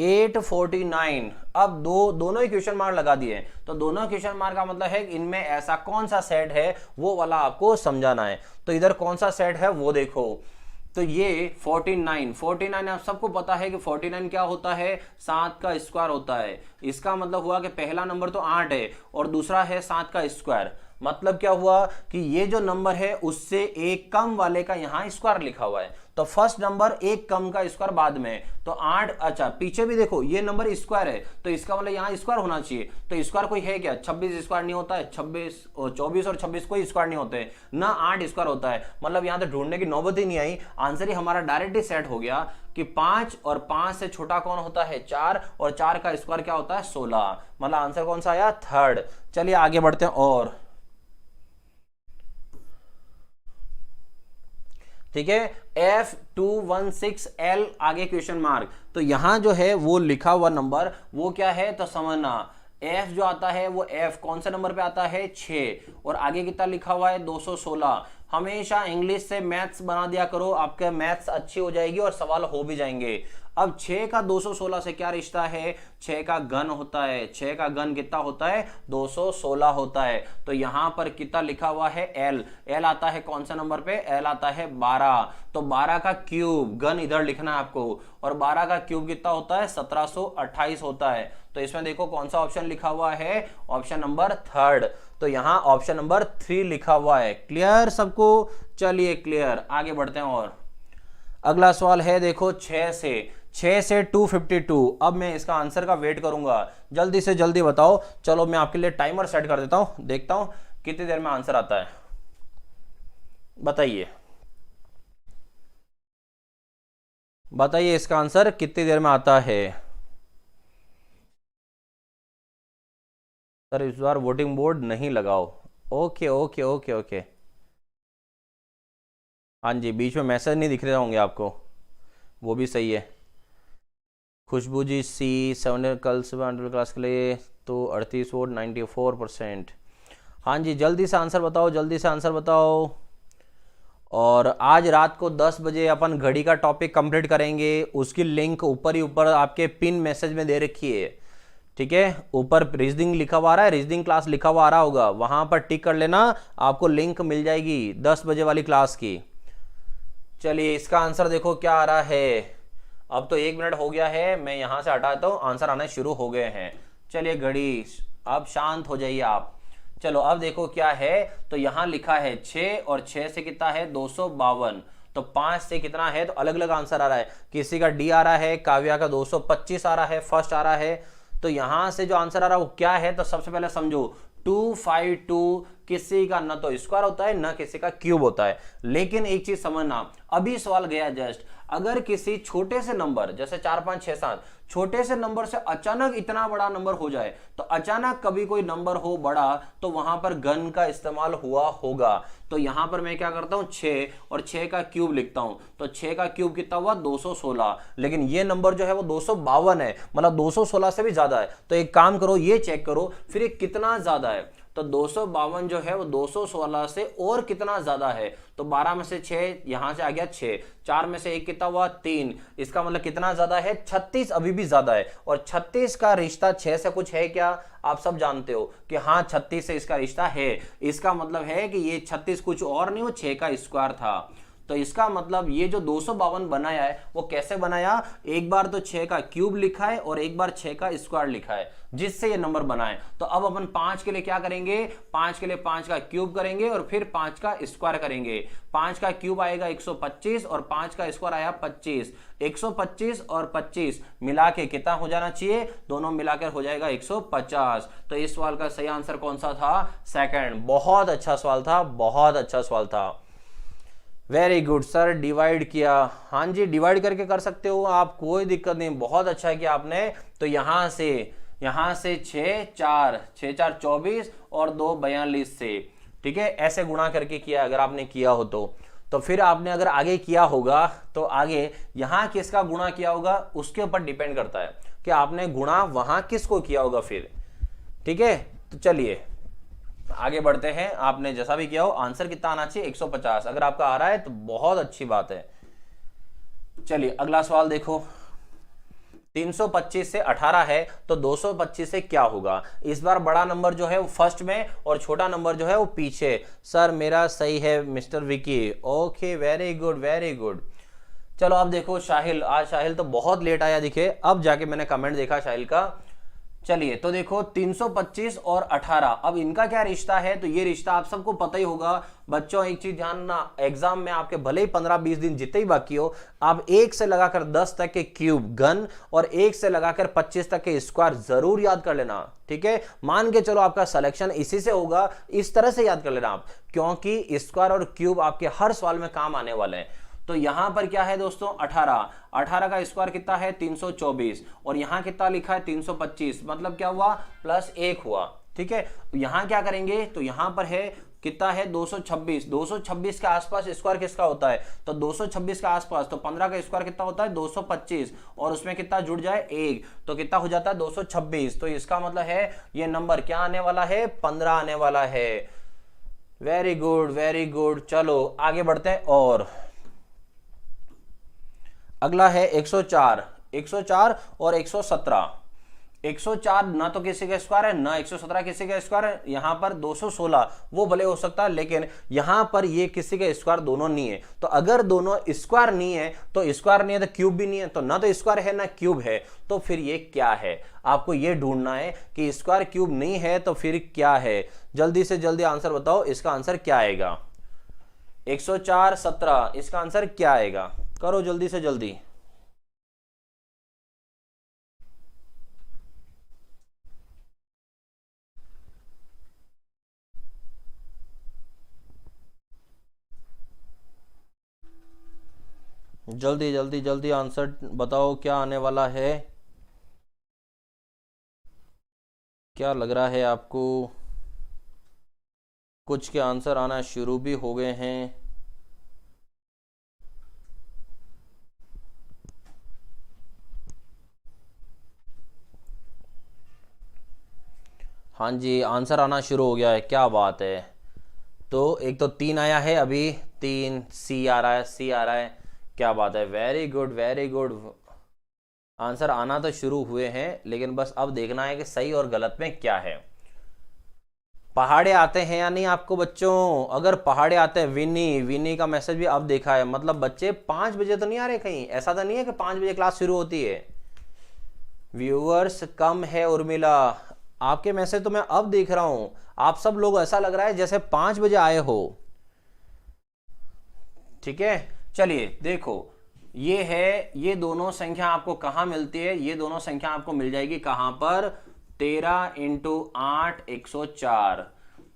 849, अब दोनों ही क्वेश्चन मार्क लगा दिए। तो दोनों क्वेश्चन मार्क का मतलब है कि इनमें ऐसा कौन सा सेट है वो वाला आपको समझाना है। तो इधर कौन सा सेट है वो देखो। तो ये 49 आप सबको पता है कि 49 क्या होता है? 7 का स्क्वायर होता है। इसका मतलब हुआ कि पहला नंबर तो 8 है और दूसरा है 7 का स्क्वायर। मतलब क्या हुआ कि ये जो नंबर है उससे एक कम वाले का यहां स्क्वायर लिखा हुआ है, तो फर्स्ट नंबर एक कम का स्क्वायर बाद में। तो 8, अच्छा पीछे भी देखो ये नंबर स्क्वायर है, तो इसका मतलब यहां स्क्वायर होना चाहिए। तो स्क्वायर कोई है क्या? 26 स्क्वायर नहीं होता है, 24 और 26 कोई स्क्वायर नहीं होते ना, 8 स्क्वायर होता है। मतलब यहां तो ढूंढने की नौबत ही नहीं आई, आंसर ही हमारा डायरेक्ट ही सेट हो गया कि 5 और 5 से छोटा कौन होता है? 4, और 4 का स्क्वायर क्या होता है? 16। मतलब आंसर कौन सा आया? थर्ड। चलिए आगे बढ़ते हैं। और ठीक है, F216L आगे क्वेश्चन मार्क। तो यहां जो है वो लिखा हुआ नंबर वो क्या है? तो समझना, F जो आता है वो F कौन से नंबर पे आता है? 6। और आगे कितना लिखा हुआ है? 216। हमेशा इंग्लिश से मैथ्स बना दिया करो, आपके मैथ्स अच्छी हो जाएगी और सवाल हो भी जाएंगे। अब 6 का 216 से क्या रिश्ता है? 6 का घन होता है। 6 का घन कितना होता है? 216 होता है। तो यहां पर कितना लिखा हुआ है? L। L आता है कौन सा नंबर पे? L आता है 12। तो 12 का क्यूब, घन इधर लिखना है आपको, और 12 का क्यूब कितना होता है? 1728 होता है। तो इसमें देखो कौन सा ऑप्शन लिखा हुआ है? Option number third. तो यहां ऑप्शन नंबर 3 लिखा हुआ है। क्लियर सबको? चलिए क्लियर, आगे बढ़ते हैं। और अगला सवाल है देखो 6 से 252। अब मैं इसका आंसर का वेट करूंगा, जल्दी से जल्दी बताओ। चलो मैं आपके लिए टाइमर सेट कर देता हूं, देखता हूं कितनी देर में आंसर आता है। बताइए बताइए इसका आंसर कितनी देर में आता है? सर इस बार वोटिंग बोर्ड नहीं लगाओ। ओके ओके ओके ओके, हाँ जी, बीच में मैसेज नहीं दिख रहे होंगे आपको, वो भी सही है। खुशबू जी C7 कल सुबह अंडर क्लास के लिए तो 38 वोट, 94%। हाँ जी, जल्दी से आंसर बताओ, जल्दी से आंसर बताओ। और आज रात को 10 बजे अपन घड़ी का टॉपिक कंप्लीट करेंगे, उसकी लिंक ऊपर ही ऊपर आपके पिन मैसेज में दे रखी है, ठीक है। ऊपर रीजनिंग लिखा हुआ आ रहा है, रीजनिंग क्लास लिखा हुआ आ रहा होगा, वहां पर टिक कर लेना, आपको लिंक मिल जाएगी 10 बजे वाली क्लास की। चलिए इसका आंसर देखो क्या आ रहा है। अब तो 1 मिनट हो गया है, मैं यहां से हटाता हूं, आंसर आना शुरू हो गए हैं। चलिए घड़ी, अब शांत हो जाइए आप। चलो अब देखो क्या है, तो यहां लिखा है 6 और 6 से कितना है 252, तो 5 से कितना है, तो अलग अलग आंसर आ रहा है, किसी का डी आ रहा है, काव्या का 225 आ रहा है, फर्स्ट आ रहा है। तो यहां से जो आंसर आ रहा है वो क्या है, तो सबसे पहले समझो 252 किसी का ना तो स्क्वायर होता है ना किसी का क्यूब होता है। लेकिन एक चीज समझना, अभी सवाल गया जस्ट, अगर किसी छोटे से नंबर जैसे 4 5 6 7 छोटे से नंबर से अचानक इतना बड़ा नंबर हो जाए, तो अचानक कभी कोई नंबर हो बड़ा, तो वहां पर घन का इस्तेमाल हुआ होगा। तो यहां पर मैं क्या करता हूं 6 और 6 का क्यूब लिखता हूं, तो 6 का क्यूब कितना हुआ 216, लेकिन ये नंबर जो है वो 252 है, मतलब 216 से भी ज्यादा है। तो एक काम करो, ये चेक करो फिर ये कितना ज्यादा है, तो 252 जो है वो 216 से और कितना ज्यादा है, तो 12 में से 6 यहां से आ गया 6, 4 में से 1 कितना हुआ 3, इसका मतलब कितना ज्यादा है 36, अभी भी ज्यादा है। और 36 का रिश्ता 6 से कुछ है क्या, आप सब जानते हो कि हाँ 36 से इसका रिश्ता है। इसका मतलब है कि ये 36 कुछ और नहीं, वो 6 का स्क्वायर था। तो इसका मतलब ये जो 252 बनाया है वो कैसे बनाया, एक बार तो 6 का क्यूब लिखा है और एक बार 6 का स्क्वायर लिखा है, जिससे ये नंबर बना है। तो अब अपन 5 के लिए क्या करेंगे, 5 के लिए 5 का क्यूब करेंगे और फिर 5 का स्क्वायर करेंगे। 5 का क्यूब आएगा 125 और 5 का स्क्वायर आया 25। 125 और 25 मिला के कितना हो जाना चाहिए, दोनों मिलाकर हो जाएगा 150। तो इस सवाल का सही आंसर कौन सा था, सेकंड। बहुत अच्छा सवाल था, बहुत अच्छा सवाल था। वेरी गुड सर, डिवाइड किया, हाँ जी डिवाइड करके कर सकते हो आप, कोई दिक्कत नहीं, बहुत अच्छा है कि आपने। तो यहां से 6 4 6 4 24 और 2 42 से, ठीक है, ऐसे गुणा करके किया अगर आपने किया हो तो फिर आपने अगर आगे किया होगा तो आगे यहां किसका गुणा किया होगा उसके ऊपर डिपेंड करता है कि आपने गुणा वहां किसको किया होगा फिर, ठीक है। तो चलिए आगे बढ़ते हैं, आपने जैसा भी किया हो आंसर कितना आना चाहिए 150, अगर आपका आ रहा है तो बहुत अच्छी बात है। चलिए अगला सवाल देखो, 325 से 18 है तो 225 से क्या होगा। इस बार बड़ा नंबर जो है वो फर्स्ट में और छोटा नंबर जो है वो पीछे। सर मेरा सही है mister Vicky, okay very good very good. चलो अब देखो साहिल, आज साहिल तो बहुत लेट आया दिखे, अब जाके मैंने कमेंट देखा साहिल का। चलिए तो देखो 325 और 18, अब इनका क्या रिश्ता है, तो ये रिश्ता आप सबको पता ही होगा। बच्चों एक चीज जानना, एग्जाम में आपके भले ही 15-20 दिन जितने ही बाकी हो, आप 1 से लगाकर 10 तक के क्यूब घन और 1 से लगाकर 25 तक के स्क्वायर जरूर याद कर लेना, ठीक है। मान के चलो आपका सिलेक्शन इसी से होगा, इस तरह से याद कर लेना आप, क्योंकि स्क्वायर और क्यूब आपके हर सवाल में काम आने वाले हैं। तो यहां पर क्या है दोस्तों 18 का स्क्वायर कितना है 324 और यहां कितना लिखा है 325, मतलब क्या हुआ +1 हुआ, ठीक है। यहां क्या करेंगे, तो यहां पर है कितना है 226 के आसपास स्क्वायर किसका होता है, तो 226 के आसपास, तो 15 का स्क्वायर कितना होता है 225 और उसमें कितना जुड़ जाए 1, तो कितना हो जाता है 226। तो इसका मतलब है ये नंबर क्या आने वाला है 15 आने वाला है। Very good very good. चलो आगे बढ़ते हैं, और अगला है 104 और 117। 104 ना तो किसी का स्क्वायर है ना 117 किसी का स्क्वायर है, यहां पर 216 वो भले हो सकता है, लेकिन यहां पर ये किसी का स्क्वायर दोनों नहीं है। तो अगर दोनों स्क्वायर नहीं है तो स्क्वायर नहीं है तो क्यूब भी नहीं है, तो ना तो स्क्वायर है ना क्यूब है, तो फिर ये क्या है, आपको ये ढूंढना है कि स्क्वायर क्यूब नहीं है तो फिर क्या है। जल्दी से जल्दी आंसर बताओ, इसका आंसर क्या आएगा। 104 17, इसका आंसर क्या आएगा, करो जल्दी से जल्दी। जल्दी जल्दी जल्दी आंसर बताओ, क्या आने वाला है, क्या लग रहा है आपको। कुछ के आंसर आना शुरू भी हो गए हैं। हाँ जी आंसर आना शुरू हो गया है, क्या बात है। तो एक तो 3 आया है अभी, 3 सी आ रहा है, सी आ रहा है, क्या बात है, very good very good. Answer आना तो शुरू हुए हैं, लेकिन बस अब देखना है कि सही और गलत में क्या है। पहाड़े आते हैं या नहीं आपको बच्चों, अगर पहाड़े आते हैं, विनी का मैसेज भी अब देखा है, मतलब बच्चे 5 बजे तो नहीं आ रहे कहीं, ऐसा तो नहीं है कि 5 बजे क्लास शुरू होती है। व्यूअर्स कम है उर्मिला, आपके मैसेज तो मैं अब देख रहा हूं, आप सब लोग ऐसा लग रहा है जैसे 5 बजे आए हो। ठीक है, चलिए देखो, ये है, ये दोनों संख्या आपको कहां मिलती है, ये दोनों संख्या आपको मिल जाएगी कहां पर, 13 इंटू 8 104,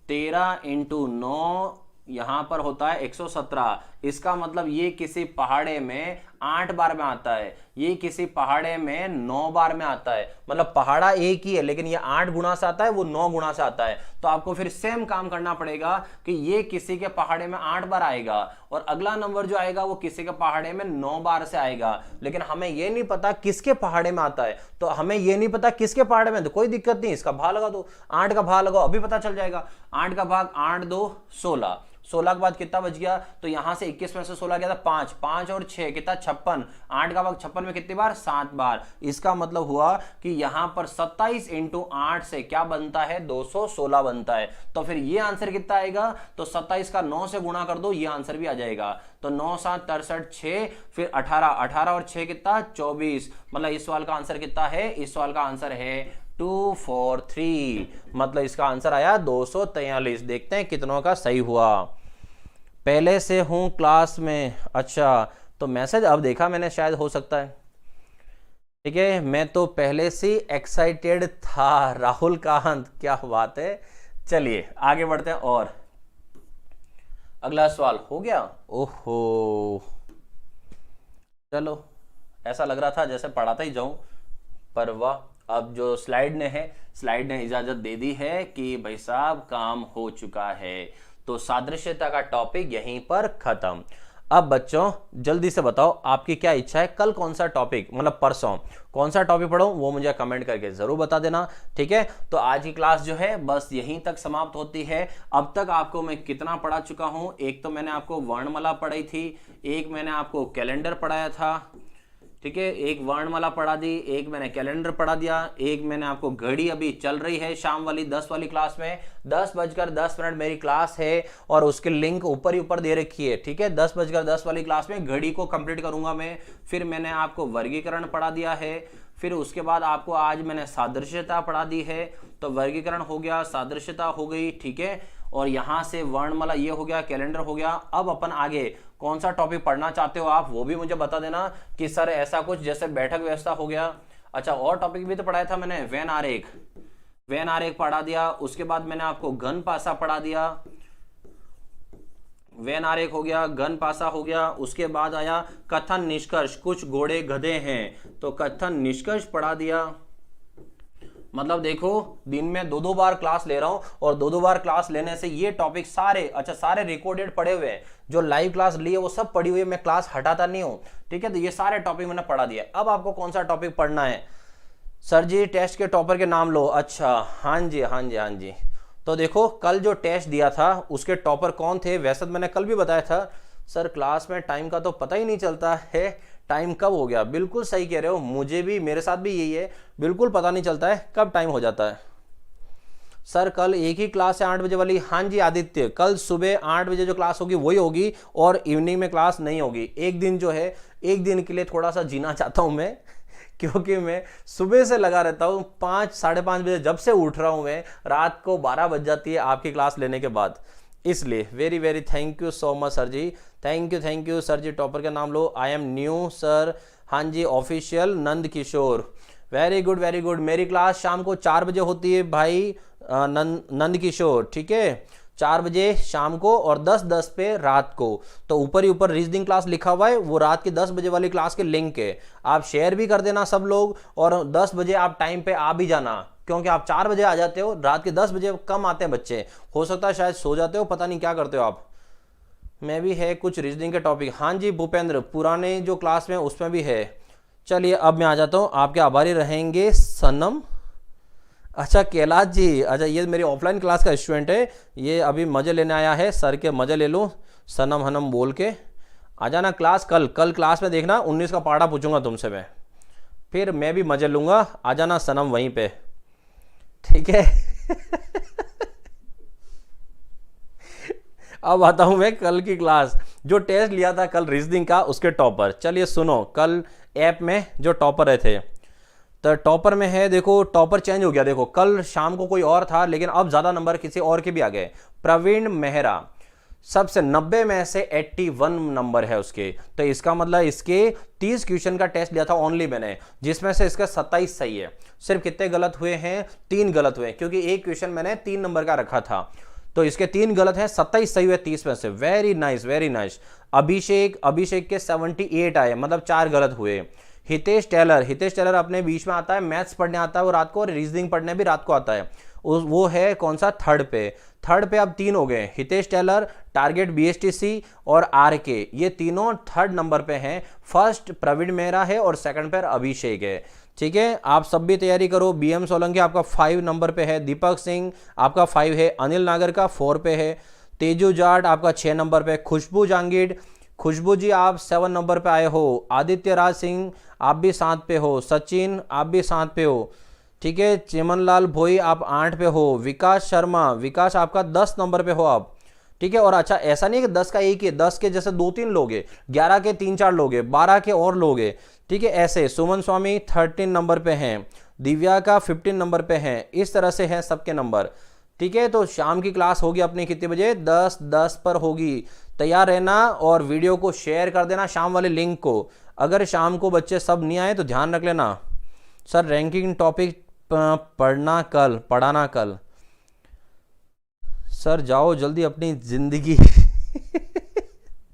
13 इंटू 9 यहां पर होता है 117। इसका मतलब ये किसी पहाड़े में 8 बार में आता है, ये किसी पहाड़े में 9 बार में आता है। मतलब पहाड़ा एक ही है लेकिन ये 8 गुना से आता है, वो 9 गुना से आता है। तो आपको फिर सेम काम करना पड़ेगा कि ये किसी के पहाड़े में 8 बार आएगा और अगला नंबर जो आएगा वो किसी के पहाड़े में 9 बार से आएगा। लेकिन हमें ये नहीं पता किसके पहाड़े में आता है, तो हमें ये नहीं पता किसके पहाड़े में, तो कोई दिक्कत नहीं, इसका भाग लगा दो, 8 का भाग लगाओ, अभी पता चल जाएगा। 8 का भाग 8 2 16, 16 के बाद कितना बच गया, तो यहां से 21 में से 16 गया था 5, 5 और 6 कितना 56, 8 का भाग 56 में कितनी बार, 7 बार। इसका मतलब हुआ कि यहां पर 27 इंटू 8 से क्या बनता है, 216 बनता है। तो फिर ये आंसर कितना आएगा, तो 27 का 9 से गुणा कर दो, ये आंसर भी आ जाएगा। तो 9 7 63 6, फिर 18, 18 और 6 कितना 24। मतलब इस सवाल का आंसर कितना है, इस सवाल का आंसर है 243। मतलब इसका आंसर आया 243। देखते हैं कितनों का सही हुआ। पहले से हूं क्लास में, अच्छा तो मैसेज अब देखा मैंने, शायद हो सकता है। ठीक है, मैं तो पहले से एक्साइटेड था। राहुल कांत, क्या बात है। चलिए आगे बढ़ते हैं और अगला सवाल हो गया। ओहो, चलो ऐसा लग रहा था जैसे पढ़ाता ही जाऊं, पर वाह, अब जो स्लाइड ने इजाजत दे दी है कि भाई साहब काम हो चुका है। तो सादृश्यता का टॉपिक यहीं पर खत्म। अब बच्चों जल्दी से बताओ आपकी क्या इच्छा है, कल कौन सा टॉपिक, मतलब परसों कौन सा टॉपिक पढ़ो, वो मुझे कमेंट करके जरूर बता देना। ठीक है, तो आज की क्लास जो है बस यहीं तक समाप्त होती है। अब तक आपको मैं कितना पढ़ा चुका हूं, एक तो मैंने आपको वर्णमाला पढ़ाई थी, एक मैंने आपको कैलेंडर पढ़ाया था। ठीक है, एक वर्णमाला पढ़ा दी, एक मैंने कैलेंडर पढ़ा दिया, एक मैंने आपको घड़ी अभी चल रही है शाम वाली 10 वाली क्लास में, 10:10 मेरी क्लास है और उसके लिंक ऊपर ही ऊपर दे रखी है। ठीक है, 10:10 वाली क्लास में घड़ी को कंप्लीट करूंगा मैं। फिर मैंने आपको वर्गीकरण पढ़ा दिया है, फिर उसके बाद आपको आज मैंने सादृश्यता पढ़ा दी है। तो वर्गीकरण हो गया, सादृश्यता हो गई, ठीक है, और यहां से वर्णमाला ये हो गया, कैलेंडर हो गया। अब अपन आगे कौन सा टॉपिक पढ़ना चाहते हो आप, वो भी मुझे बता देना कि सर ऐसा कुछ जैसे बैठक व्यवस्था हो गया। अच्छा, और टॉपिक भी तो पढ़ाया था मैंने, वैन आरेख पढ़ा दिया। उसके बाद मैंने आपको घन पासा पढ़ा दिया, वैन आरेख हो गया, घन पासा हो गया। उसके बाद आया कथन निष्कर्ष, कुछ घोड़े गधे हैं, तो कथन निष्कर्ष पढ़ा दिया। मतलब देखो, दिन में 2-2 बार क्लास ले रहा हूं और 2-2 बार क्लास लेने से ये टॉपिक सारे, अच्छा सारे रिकॉर्डेड पढ़े हुए हैं, जो लाइव क्लास ली है वो सब पढ़ी हुई है, मैं क्लास हटाता नहीं हूं। ठीक है, तो ये सारे टॉपिक मैंने पढ़ा दिया। अब आपको कौन सा टॉपिक पढ़ना है, सर जी टेस्ट के टॉपर के नाम लो। अच्छा, हाँ जी। तो देखो, कल जो टेस्ट दिया था उसके टॉपर कौन थे, वैसे तो मैंने कल भी बताया था सर क्लास में टाइम का तो पता ही नहीं चलता है, टाइम कब हो गया। बिल्कुल सही कह रहे हो, मुझे भी, मेरे साथ भी यही है, बिल्कुल पता नहीं चलता है कब टाइम हो जाता है। सर कल एक ही क्लास है 8 बजे वाली। हाँ जी आदित्य, कल सुबह 8 बजे जो क्लास होगी वही होगी और इवनिंग में क्लास नहीं होगी। एक दिन जो है, एक दिन के लिए थोड़ा सा जीना चाहता हूं मैं, क्योंकि मैं सुबह से लगा रहता हूं, 5 साढ़े 5 बजे जब से उठ रहा हूं मैं, रात को 12 बज जाती है आपकी क्लास लेने के बाद। इसलिए very thank you so much sir ji, thank you sir ji. Topper का नाम लो, आई एम न्यू सर। हाँ जी, official Nand Kishore, very good. मेरी क्लास शाम को 4 बजे होती है भाई नंद किशोर। ठीक है, 4 बजे शाम को और 10:10 पे रात को। तो ऊपर ही ऊपर रीजनिंग क्लास लिखा हुआ है, वो रात की 10 बजे वाली क्लास के लिंक है, आप शेयर भी कर देना सब लोग। और 10 बजे आप टाइम पे आ भी जाना, क्योंकि आप 4 बजे आ जाते हो, रात के 10 बजे कम आते हैं बच्चे, हो सकता है शायद सो जाते हो, पता नहीं क्या करते हो आप। मैं भी है कुछ रीजनिंग के टॉपिक। हाँ जी भूपेंद्र, पुराने जो क्लास में उसमें भी है। चलिए अब मैं आ जाता हूँ, आपके आभारी रहेंगे सनम। अच्छा कैलाश जी, अच्छा ये मेरी ऑफलाइन क्लास का स्टूडेंट है, ये अभी मज़े लेने आया है, सर के मज़े ले लो सनम हनम बोल के। आ जाना क्लास, कल क्लास में देखना 19 का पाड़ा पूछूंगा तुमसे मैं, फिर मैं भी मज़े लूँगा। आ जाना सनम वहीं पे, ठीक है। अब आता हूं मैं कल की क्लास, जो टेस्ट लिया था कल रीजनिंग का, उसके टॉपर। चलिए सुनो, कल ऐप में जो टॉपर रहे थे, तो टॉपर में है, देखो टॉपर चेंज हो गया, देखो कल शाम को कोई और था लेकिन अब ज्यादा नंबर किसी और के भी आ गए। प्रवीण मेहरा सबसे 90 में से 81 नंबर है उसके, तो इसका मतलब इसके 30 क्वेश्चन का टेस्ट लिया था ओनली मैंने, जिसमें से इसका 27 सही है। सिर्फ कितने गलत हुए हैं? 3 गलत हुए, क्योंकि एक क्वेश्चन मैंने 3 नंबर का रखा था, तो इसके 3 गलत है, 27 सही हुए 30 में से। Very nice, very nice. Abhishek के 78 आए, मतलब 4 गलत हुए। हितेश टेलर अपने बीच में आता है, मैथ्स पढ़ने आता है वो रात को, और रीजनिंग पढ़ने भी रात को आता है, वो है कौन सा? थर्ड पे अब 3 हो गए। हितेश टेलर, टारगेट बीएसटीसी और आरके, ये तीनों थर्ड नंबर पे हैं। फर्स्ट प्रवीण मेहरा है और सेकंड पर अभिषेक है। ठीक है, आप सब भी तैयारी करो। बीएम सोलंकी आपका 5 नंबर पे है, दीपक सिंह आपका 5 है, अनिल नागर का 4 पे है, तेजू जाट आपका 6 नंबर पे, खुशबू जी आप 7 नंबर पे आए हो, आदित्य राज सिंह आप भी 7 पे हो, सचिन आप भी 7 पे हो। ठीक है, चिमनलाल भोई आप 8 पे हो, विकास आपका 10 नंबर पे हो आप। ठीक है, और अच्छा ऐसा नहीं है कि 10 का एक ही, 10 के जैसे 2-3 लोग हैं, 11 के 3-4 लोग हैं, 12 के और लोग हैं। ठीक है, ऐसे सुमन स्वामी 13 नंबर पे हैं, दिव्या का 15 नंबर पे हैं, इस तरह से हैं सबके नंबर। ठीक है, तो शाम की क्लास होगी अपनी कितने बजे? 10:10 पर होगी। तैयार रहना और वीडियो को शेयर कर देना शाम वाले लिंक को। अगर शाम को बच्चे सब नहीं आए तो ध्यान रख लेना। सर रैंकिंग टॉपिक पढ़ाना कल। सर जाओ जल्दी अपनी जिंदगी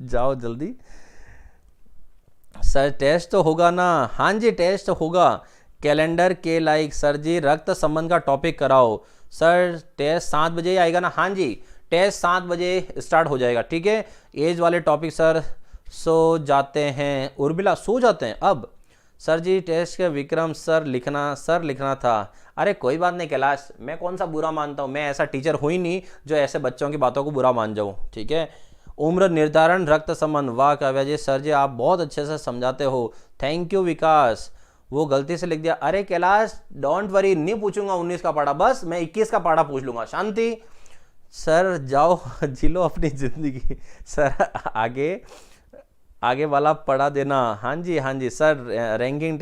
जाओ जल्दी। सर टेस्ट तो होगा ना? हाँ जी टेस्ट होगा। कैलेंडर के लाइक सर जी रक्त संबंध का टॉपिक कराओ। सर टेस्ट 7 बजे आएगा ना? हाँ जी टेस्ट 7 बजे स्टार्ट हो जाएगा। ठीक है, एज वाले टॉपिक सर सो जाते हैं, उर्मिला सो जाते हैं अब। सर जी टेस्ट के विक्रम सर लिखना था। अरे कोई बात नहीं कैलाश, मैं कौन सा बुरा मानता हूँ, मैं ऐसा टीचर हूँ ही नहीं जो ऐसे बच्चों की बातों को बुरा मान जाऊँ। ठीक है, उम्र निर्धारण रक्त संबंध, वाह काव्या जी, सर जी आप बहुत अच्छे से समझाते हो, थैंक यू विकास। वो गलती से लिख दिया। अरे कैलाश डोंट वरी, नहीं पूछूंगा 19 का पढ़ा, बस मैं 21 का पढ़ा पूछ लूंगा, शांति। सर जाओ जिलो अपनी जिंदगी। सर आगे वाला पढ़ा देना। हाँ जी सर, रैंकिंग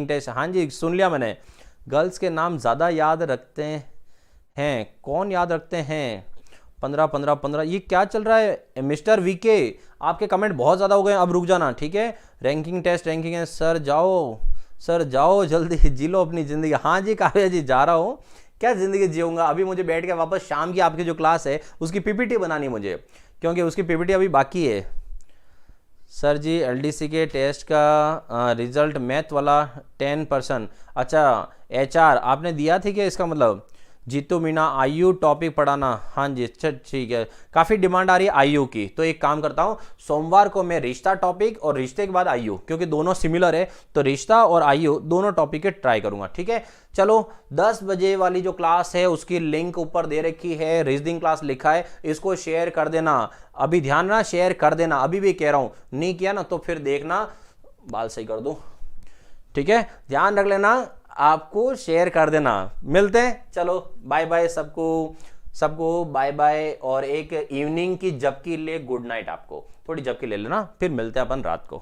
टेस्ट। हाँ जी सुन लिया मैंने। गर्ल्स के नाम ज़्यादा याद रखते हैं, कौन याद रखते हैं? 15 ये क्या चल रहा है मिस्टर वीके? आपके कमेंट बहुत ज़्यादा हो गए, अब रुक जाना। ठीक है, रैंकिंग है। सर जाओ जल्दी जी लो अपनी ज़िंदगी। हाँ जी काव्या जी जा रहा हूँ, क्या ज़िंदगी जीऊँगा अभी, मुझे बैठ के वापस शाम की आपकी जो क्लास है उसकी पीपीटी बनानी मुझे, क्योंकि उसकी पीपीटी अभी बाकी है। सर जी एलडीसी के टेस्ट का रिजल्ट मैथ वाला 10%। अच्छा एचआर आपने दिया थी क्या? इसका मतलब जीतू मीना आयु टॉपिक पढ़ाना। हाँ जी ठीक है, काफ़ी डिमांड आ रही है आयु की, तो एक काम करता हूँ सोमवार को मैं रिश्ता टॉपिक और रिश्ते के बाद आयु, क्योंकि दोनों सिमिलर है, तो रिश्ता और आयु दोनों टॉपिक के ट्राई करूंगा। ठीक है, चलो 10 बजे वाली जो क्लास है उसकी लिंक ऊपर दे रखी है, रीजनिंग क्लास लिखा है, इसको शेयर कर देना। अभी ध्यान ना, शेयर कर देना, अभी भी कह रहा हूँ, नहीं किया ना तो फिर देखना बाल सही कर दूँ। ठीक है, ध्यान रख लेना, आपको शेयर कर देना। मिलते हैं, चलो बाय बाय सबको बाय बाय, और एक इवनिंग की झपकी ले, गुड नाइट। आपको थोड़ी झपकी ले लेना, फिर मिलते हैं अपन रात को।